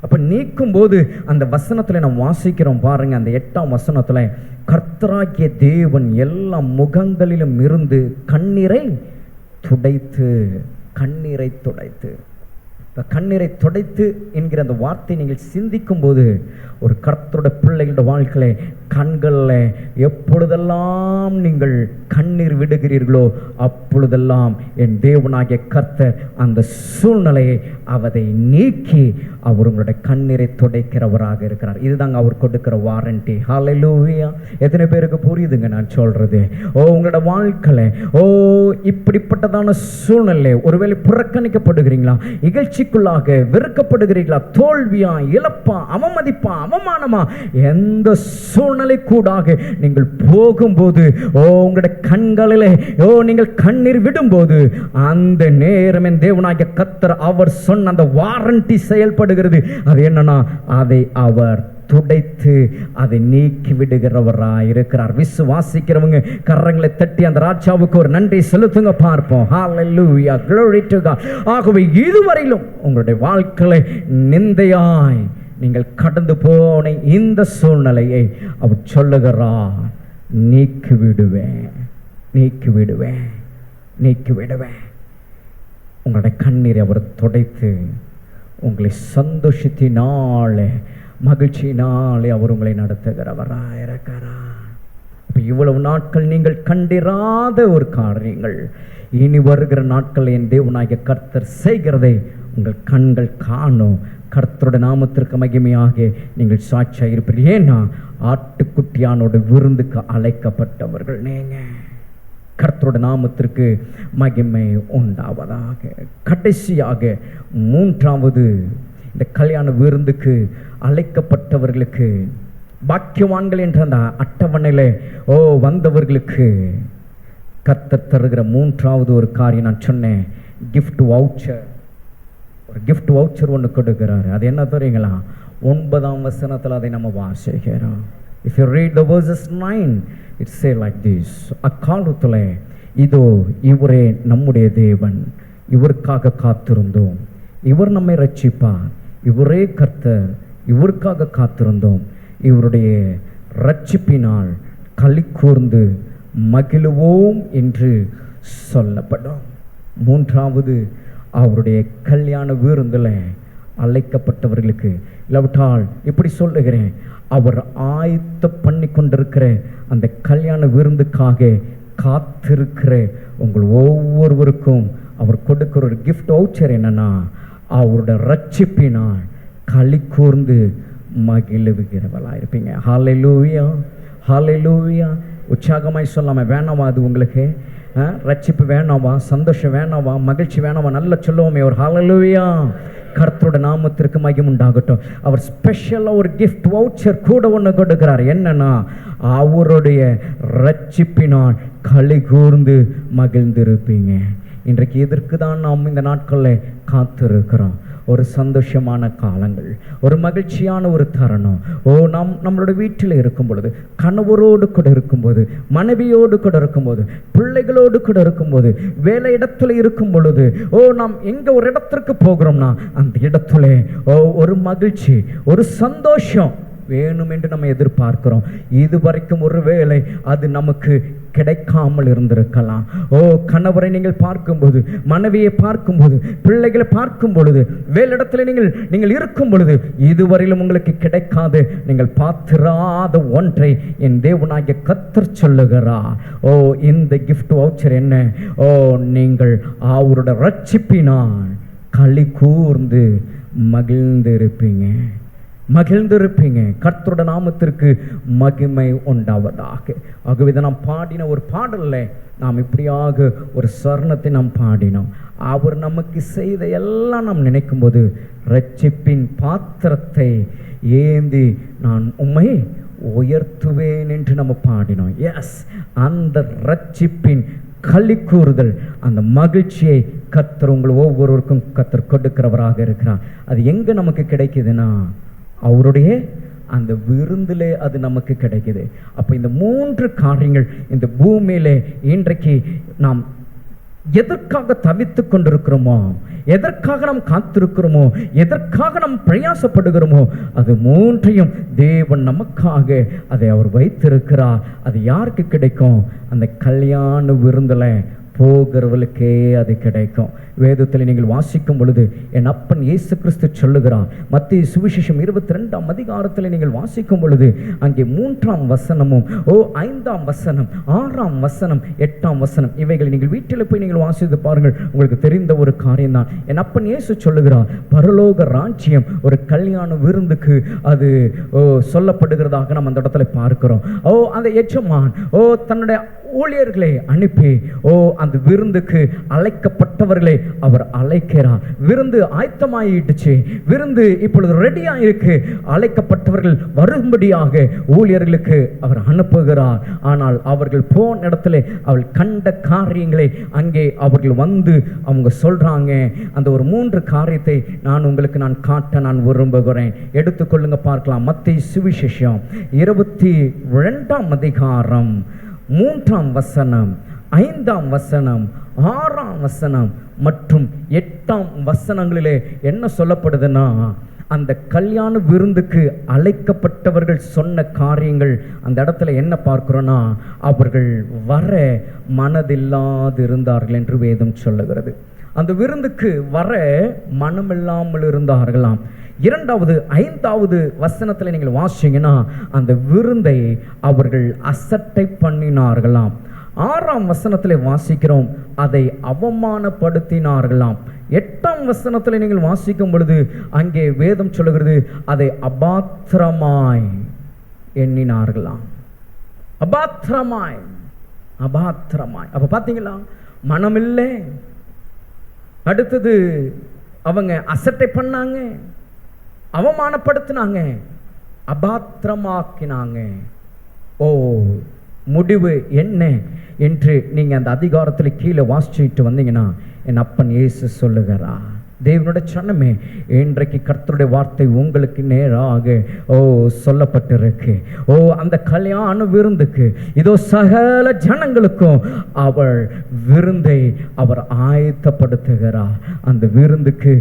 அப்ப நீக்கும் போது அந்த வசனத்துல நாம் வாசிக்கிறோம் பாருங்க, அந்த 8ஆம் வசனத்துல, கர்த்தராகிய தேவன் எல்லா முகங்களிலும் இருந்து கண்ணீரை துடைத்து, கண்ணீரை துடைத்து, கண்ணீரை துடைத்து என்கிற அந்த வார்த்தை நீங்கள் சிந்திக்கும் போது, ஒரு கர்த்தருடைய பிள்ளைகளுடைய வாழ்க்கையில கண்களில் எப்பொழுதெல்லாம் நீங்கள் கண்ணீர் விடுகிறீர்களோ அப்பொழுதெல்லாம் என் தேவனாகிய கர்த்தர் அந்த சூழ்நிலையை அவரை நீக்கி அவர் உங்களுடைய கண்ணீரை துடைக்கிறவராக இருக்கிறார். இதுதாங்க அவர் கொடுக்கிற வாரண்டி. ஹல்லேலூயா! எத்தனை பேருக்கு புரியுதுங்க நான் சொல்றது? ஓ உங்களோட வாழ்க்கையில ஓ இப்படிப்பட்டதான சூழ்நிலை, ஒருவேளை புறக்கணிக்கப்படுகிறீங்களா, இகழ்ச்சிக்குள்ளாக வெறுக்கப்படுகிறீர்களா, தோல்வியா, இழப்பா, அவமதிப்பா, அவமானமா, எந்த சூழ்நிலை கூடாக நீங்கள் போகும்போது, ஓ உங்களுடைய கண்களிலே ஓ நீங்கள் கண்ணீர் விடும்போது, அந்த நேரம் என் தேவனாகிய கர்த்தர் அவர் சொன்ன அந்த வாரண்டி செயல்படுகிறது. அது என்னன்னா, அதை அவர் துடைத்து அதை நீக்கி விடுகிறவராய் இருக்கிறார். விசுவாசிக்கிறவங்க கரங்களை தட்டி அந்த ராஜாவுக்கு ஒரு நன்றி செலுத்துங்க பார்ப்போம். ஹல்லேலூயா, glory to God. ஆகவே இதுவரையிலும் உங்களுடைய வாழ்க்கையை நிந்தையாய் நீங்கள் கடந்து போன இந்த சூழ்நிலையை அவர் சொல்லுகிறார், நீக்கி விடுவேன், நீக்கி விடுவேன், நீக்கி விடுவேன். உங்களுடைய கண்ணீரை அவர் துடைத்து உங்களை சந்தோஷத்தினாலே மகிழ்ச்சியினாலே அவர் உங்களை நடத்துகிறவராக இருக்கிறார். அப்போ இவ்வளவு நாட்கள் நீங்கள் கண்டிராத ஒரு காரியங்கள் இனி வருகிற நாட்கள் என் தேவனாகிய கர்த்தர் செய்கிறதை உங்கள் கண்கள் காணும். கர்த்தருடைய நாமத்திற்கு மகிமையாக நீங்கள் சாட்சியாக இருப்பீர்கள். ஏன்னா ஆட்டுக்குட்டியானோட விருந்துக்கு அழைக்கப்பட்டவர்கள் நீங்க. கர்த்தருடைய நாமத்திற்கு மகிமை உண்டாவதாக. கடைசியாக மூன்றாவது, இந்த கல்யாண விருந்துக்கு அழைக்கப்பட்டவர்களுக்கு, பாக்கியவான்கள் என்ற அந்த அட்டவணையில் வந்தவர்களுக்கு கர்த்தர் தருகிற மூன்றாவது ஒரு காரியம் நான் சொன்னேன், கிஃப்ட் வவுச்சர். ஒரு கிஃப்ட் வவுச்சர் ஒன்று கொடுக்கிறாரு. அது என்ன தெரியுங்களா? 9ஆம் வசனத்தில் அதை நம்ம வாசிக்கிறோம். If you read the verses 9, it say like this. அக்காலத்தில் இதோ இவரே நம்முடைய தேவன், இவருக்காக காத்திருந்தோம், இவர் நம்மை ரட்சிப்பார், இவரே கர்த்தர், இவருக்காக காத்திருந்தோம், இவருடைய ரட்சிப்பினால் களி கூர்ந்து மகிழுவோம் என்று சொல்லப்படும். மூன்றாவது, அவருடைய கல்யாண விருந்தில் அழைக்கப்பட்டவர்களுக்கு, இல்லாவிட்டால் இப்படி சொல்லுகிறேன், அவர் ஆயத்த பண்ணி கொண்டிருக்கிற அந்த கல்யாண விருந்துக்காக காத்திருக்கிற உங்கள் ஒவ்வொருவருக்கும் அவர் கொடுக்கிற ஒரு கிஃப்ட் வவுச்சர் என்னன்னா, அவருடைய ரட்சிப்பினால் களி கூர்ந்து மகிழுகிறவளாக இருப்பீங்க. ஹல்லேலூயா, ஹல்லேலூயா. உற்சாகமாய் சொல்லாமல் வேணாமா? அது உங்களுக்கு ரட்சிப்பு வேணாமா? சந்தோஷம் வேணாமா? மகிழ்ச்சி வேணாமா? நல்லா சொல்லுவோமே ஒரு ஹல்லேலூயா. கர்த்தரோட நாமத்திற்கு மகிமை உண்டாகட்டும். அவர் ஸ்பெஷலாக ஒரு கிஃப்ட் வவுச்சர் கூட ஒன்று கொடுக்கிறார். என்னன்னா, அவருடைய ரட்சிப்பினால் களி கூர்ந்து மகிழ்ந்திருப்பீங்க. இன்றைக்கு இதற்கு தான் நாம் இந்த நாட்களில் காத்திருக்கிறோம். ஒரு சந்தோஷமான காலங்கள், ஒரு மகிழ்ச்சியான ஒரு தருணம். நம்மளோட வீட்டில் இருக்கும் பொழுது, கணவரோடு கூட இருக்கும்போது, மனைவியோடு கூட இருக்கும்போது, பிள்ளைகளோடு கூட இருக்கும்போது, வேலை இடத்துல இருக்கும் பொழுது, நாம் எங்க ஒரு இடத்திற்கு போகிறோம்னா அந்த இடத்துல ஒரு மகிழ்ச்சி, ஒரு சந்தோஷம் வேணும் என்று நம்ம எதிர்பார்க்கிறோம். இதுவரைக்கும் ஒருவேளை அது நமக்கு கிடைக்காமல் இருந்திருக்கலாம். கணவரை நீங்கள் பார்க்கும்போது, மனைவியை பார்க்கும்போது, பிள்ளைகளை பார்க்கும் பொழுது, வேலையிடத்தில் நீங்கள் இருக்கும் பொழுது, இதுவரையிலும் உங்களுக்கு கிடைக்காது, நீங்கள் பார்த்திராத ஒன்றை என் தேவனாகிய கர்த்தர் சொல்லுகிறார். இந்த கிஃப்ட் வவுச்சர் என்ன? நீங்கள் அவருடைய ரட்சிப்பினால் களி கூர்ந்து மகிழ்ந்திருப்பீங்க. கர்த்தரோட நாமத்திற்கு மகிமை உண்டாவதாக. ஆகவே நாம் பாடின ஒரு பாடல்ல நாம் இப்படியாக ஒரு சரணத்தை நாம் பாடினோம். அவர் நமக்கு செய்த எல்லாம் நாம் நினைக்கும் போது, ரட்சிப்பின் பாத்திரத்தை ஏந்தி நான் உம்மை உயர்த்துவேன் என்று நம்ம பாடினோம். எஸ், அந்த ரட்சிப்பின் களி கூறுதல், அந்த மகிழ்ச்சியை கர்த்தர் உங்கள் ஒவ்வொருவருக்கும் கர்த்தர் கொடுக்கிறவராக இருக்கிறார். அது எங்க நமக்கு கிடைக்குதுன்னா, அவருடைய அந்த விருந்திலே அது நமக்கு கிடைக்குது. அப்போ இந்த 3 காரியங்கள் இந்த பூமியிலே இன்றைக்கு நாம் எதற்காக தவித்து கொண்டிருக்கிறோமோ, எதற்காக நாம் காத்திருக்கிறோமோ, எதற்காக நாம் பிரயாசப்படுகிறோமோ, அது 3ஐயும் தேவன் நமக்காக அதை அவர் வைத்திருக்கிறார். அது யாருக்கு கிடைக்கும்? அந்த கல்யாண விருந்தில் போகிறவர்களுக்கே அது கிடைக்கும். வேதத்தில் நீங்கள் வாசிக்கும் பொழுது என் அப்பன் இயேசு கிறிஸ்து சொல்லுகிறார். மத்திய சுவிசேஷம் 22ஆம் அதிகாரத்தில் நீங்கள் வாசிக்கும் பொழுது அங்கே 3ஆம் வசனமும் 5ஆம் வசனம், 6ஆம் வசனம், 8ஆம் வசனம், இவைகளை நீங்கள் வீட்டில் போய் நீங்கள் வாசித்து பாருங்கள். உங்களுக்கு தெரிந்த ஒரு காரியம் தான். என் அப்பன் இயேசு சொல்லுகிறார், பரலோக ராஜ்யம் ஒரு கல்யாண விருந்துக்கு அது சொல்லப்படுகிறதாக நம்ம அந்த இடத்துல பார்க்கிறோம். அந்த எஜமான் தன்னுடைய ஊழியர்களை அனுப்பி அந்த விருந்துக்கு அழைக்கப்பட்டவர்களை அவர் அழைக்கிறார். விருந்து ஆயத்தமாயிடுச்சு, விருந்து இப்பொழுது ரெடியா இருக்கு, அழைக்கப்பட்டவர்கள் வரும்படியாக ஊழியர்களுக்கு அவர் அனுப்புகிறார். ஆனால் அவர்கள் போன இடத்துல அவள் கண்ட காரியங்களை அங்கே அவர்கள் வந்து அவங்க சொல்றாங்க. அந்த ஒரு 3 காரியத்தை நான் காட்ட நான் விரும்புகிறேன். எடுத்துக்கொள்ளுங்க, பார்க்கலாம். மத்தேயு சுவிசேஷம் 22ஆம் அதிகாரம் 3ஆம் வசனம், 5ஆம் வசனம், 6ஆம் வசனம் மற்றும் 8ஆம் வசனங்களிலே என்ன சொல்லப்படுதுன்னா, அந்த கல்யாண விருந்துக்கு அழைக்கப்பட்டவர்கள் சொன்ன காரியங்கள் அந்த இடத்துல என்ன பார்க்கிறோன்னா, அவர்கள் வர மனதில்லாது இருந்தார்கள் என்று வேதம் சொல்லுகிறது. அந்த விருந்துக்கு வர மனமில்லாமல் இருந்தார்களாம். 2வது 5வது வசனத்தில் நீங்கள் வாசிங்கன்னா, அந்த விருந்தை அவர்கள் அசட்டை பண்ணினார்களாம். 6ஆம் வசனத்தில் வாசிக்கிறோம், அதை அவமானப்படுத்தினார்களாம். 8ஆம் வசனத்தில் நீங்கள் வாசிக்கும் பொழுது அங்கே வேதம் சொல்லுகிறது, அதை அபாத்திரமாய் எண்ணினார்களாம். அபாத்திரமாய் அபாத்திரமாய். அப்ப பாத்தீங்களா, மனமில்லை. அடுத்தது அவங்க அசட்டை பண்ணாங்க, அவமானப்படுத்தினாங்க, அபாத்திரமாக்கினாங்க. ஓ, முடிவு என்ன என்று நீங்க அந்த அதிகாரத்தில் கீழே வாசிச்சுட்டு வந்தீங்கன்னா, என் அப்பன் இயேசு சொல்லுகிறா. தேவனுடைய சனமே, இன்றைக்கு கர்த்தருடைய வார்த்தை உங்களுக்கு நேராக சொல்லப்பட்டிருக்கு. அந்த கல்யாண விருந்துக்கு இதோ சகல ஜனங்களுக்கும் அவள் விருந்தை அவர் ஆயத்தப்படுத்துகிறார். அந்த விருந்துக்கு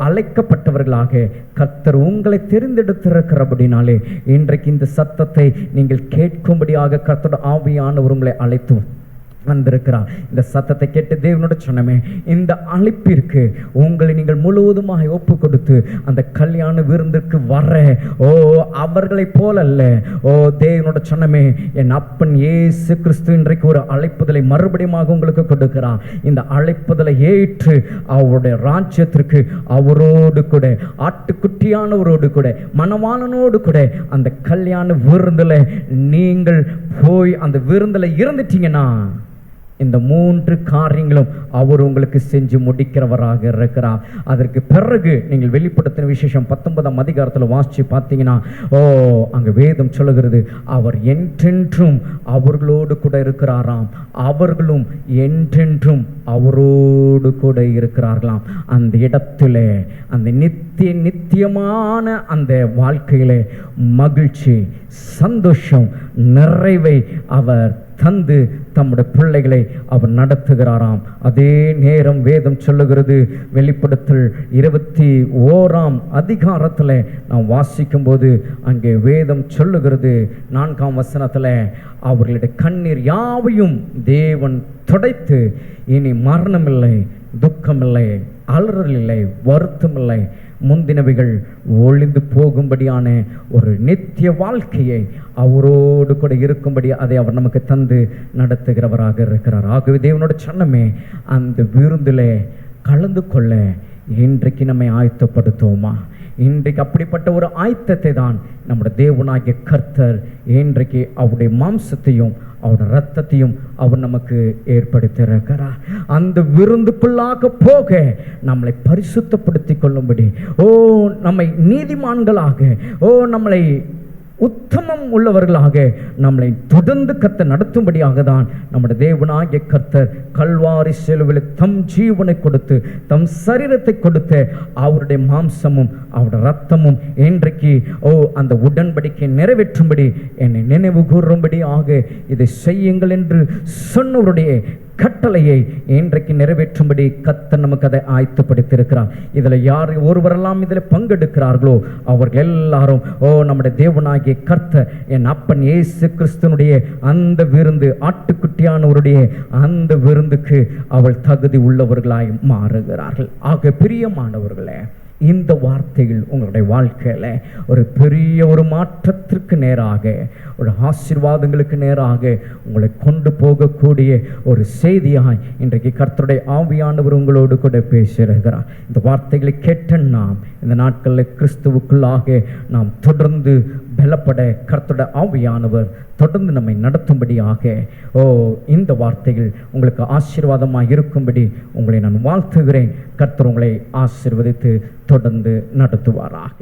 அழைக்கப்பட்டவர்களாக கர்த்தர் உங்களை தெரிந்தெடுத்திருக்கிறபடினாலே இன்றைக்கு இந்த சத்தத்தை நீங்கள் கேட்கும்படியாக கர்த்தருடைய ஆவியானவர் உங்களை அழைத்து வந்திருக்கிறார். இந்த சத்தத்தை கேட்டு தேவனுடைய சொன்னமே, இந்த அழைப்பிற்கு உங்களை நீங்கள் முழுவதுமாக ஒப்பு கொடுத்து அந்த கல்யாண விருந்திற்கு வர அவர்களை போல அல்ல. தேவனுடைய சொன்னமே, என் அப்பன் இயேசு கிறிஸ்து இன்றைக்கு ஒரு அழைப்புதலை மறுபடியும் உங்களுக்கு கொடுக்கிறார். இந்த அழைப்புதலை ஏற்று அவருடைய ராஜ்யத்திற்கு அவரோடு கூட, ஆட்டுக்குட்டியானவரோடு கூட, மணவாளனோடு கூட அந்த கல்யாண விருந்துல நீங்கள் போய் அந்த விருந்துல இருந்துட்டீங்கன்னா இந்த 3 காரியங்களும் அவர் உங்களுக்கு செஞ்சு முடிக்கிறவராக இருக்கிறார். அதற்கு பிறகு நீங்கள் வெளிப்படுத்தின விசேஷம் 19ஆம் அதிகாரத்தில் வாசிச்சு பார்த்தீங்கன்னா, அங்க வேதம் சொல்லுகிறது, அவர் என்றென்றும் அவர்களோடு கூட இருக்கிறாராம், அவர்களும் என்றென்றும் அவரோடு கூட இருக்கிறார்களாம். அந்த இடத்துல அந்த நித்தியமான அந்த வாழ்க்கையில மகிழ்ச்சி, சந்தோஷம், நிறைவை அவர் தந்து தம்முடைய பிள்ளைகளை அவர் நடத்துகிறாராம். அதே நேரம் வேதம் சொல்லுகிறது, வெளிப்படுத்தல் 21ஆம் அதிகாரத்தில் நாம் வாசிக்கும் போது அங்கே வேதம் சொல்லுகிறது 4ஆம் வசனத்தில், அவர்களுடைய கண்ணீர் யாவையும் தேவன் துடைத்து இனி மரணமில்லை, துக்கமில்லை, அலறல் இல்லை, வருத்தம் இல்லை, முந்தினவைகள் ஒளிந்து போகும்படியான ஒரு நித்திய வாழ்க்கையை அவரோடு கூட இருக்கும்படி அதை அவர் நமக்கு தந்து நடத்துகிறவராக இருக்கிறார். ஆகவே தேவனோட சொன்னமே, அந்த விருந்திலே கலந்து கொள்ள இன்றைக்கு நம்மை ஆயத்தப்படுத்துவோமா? இன்றைக்கு அப்படிப்பட்ட ஒரு ஆயத்தத்தை தான் நம்முடைய தேவனாகிய கர்த்தர் இன்றைக்கு அவருடைய மாம்சத்தையும் அவருடைய இரத்தத்தையும் அவர் நமக்கு ஏற்படுத்தியிருக்கிறார். அந்த விருந்துக்குள்ளாக போக நம்மளை பரிசுத்தப்படுத்தி கொள்ளும்படி, நம்மை நீதிமான்களாக, நம்மளை உத்தமம் உள்ளவர்களாக நம்மளை தொடர்ந்து கர்த்தர் நடத்தும்படியாக தான் நம்முடைய தேவனாகிய கர்த்தர் கல்வாரி சிலுவையில் தம் ஜீவனை கொடுத்து, தம் சரீரத்தை கொடுத்து, அவருடைய மாம்சமும் அவருடைய ரத்தமும் இன்றைக்கு அந்த உடன்படிக்கை நிறைவேற்றும்படி என்னை நினைவு கூறும்படியாக இதை செய்யுங்கள் என்று சொன்னவருடைய கட்டளையை இன்றைக்கு நிறைவேற்றும்படி கர்த்தர் நமக்கு அதை ஆயத்தப்படுத்தியிருக்கிறார். இதில் யார் ஒருவரெல்லாம் இதில் பங்கெடுக்கிறார்களோ அவர்கள் எல்லாரும் நம்முடைய தேவனாகிய கர்த்தர் என் அப்பன் இயேசு கிறிஸ்துனுடைய அந்த விருந்து, ஆட்டுக்குட்டியானவருடைய அந்த விருந்துக்கு அவள் தகுதி உள்ளவர்களாய் மாறுகிறார்கள். ஆக பிரியமானவர்களே, இந்த வார்த்தைகள் உங்களுடைய வாழ்க்கையில ஒரு பெரிய ஒரு மாற்றத்திற்கு நேராக, ஒரு ஆசீர்வாதங்களுக்கு நேராக உங்களை கொண்டு போகக்கூடிய ஒரு செய்தியாய் இன்றைக்கு கர்த்தருடைய ஆவியானவர் உங்களோடு கூட பேசுகிறார். இந்த வார்த்தைகளை கேட்ட நாம் இந்த நாட்களில் கிறிஸ்துவுக்குள்ளாக நாம் தொடர்ந்து பலப்பட கர்த்தருடைய ஆவியானவர் தொடர்ந்து நம்மை நடத்தும்படியாக இந்த வார்த்தைகள் உங்களுக்கு ஆசீர்வாதமாக இருக்கும்படி உங்களை நான் வாழ்த்துகிறேன். கர்த்தர் உங்களை ஆசீர்வதித்து தொடர்ந்து நடத்துவாராக.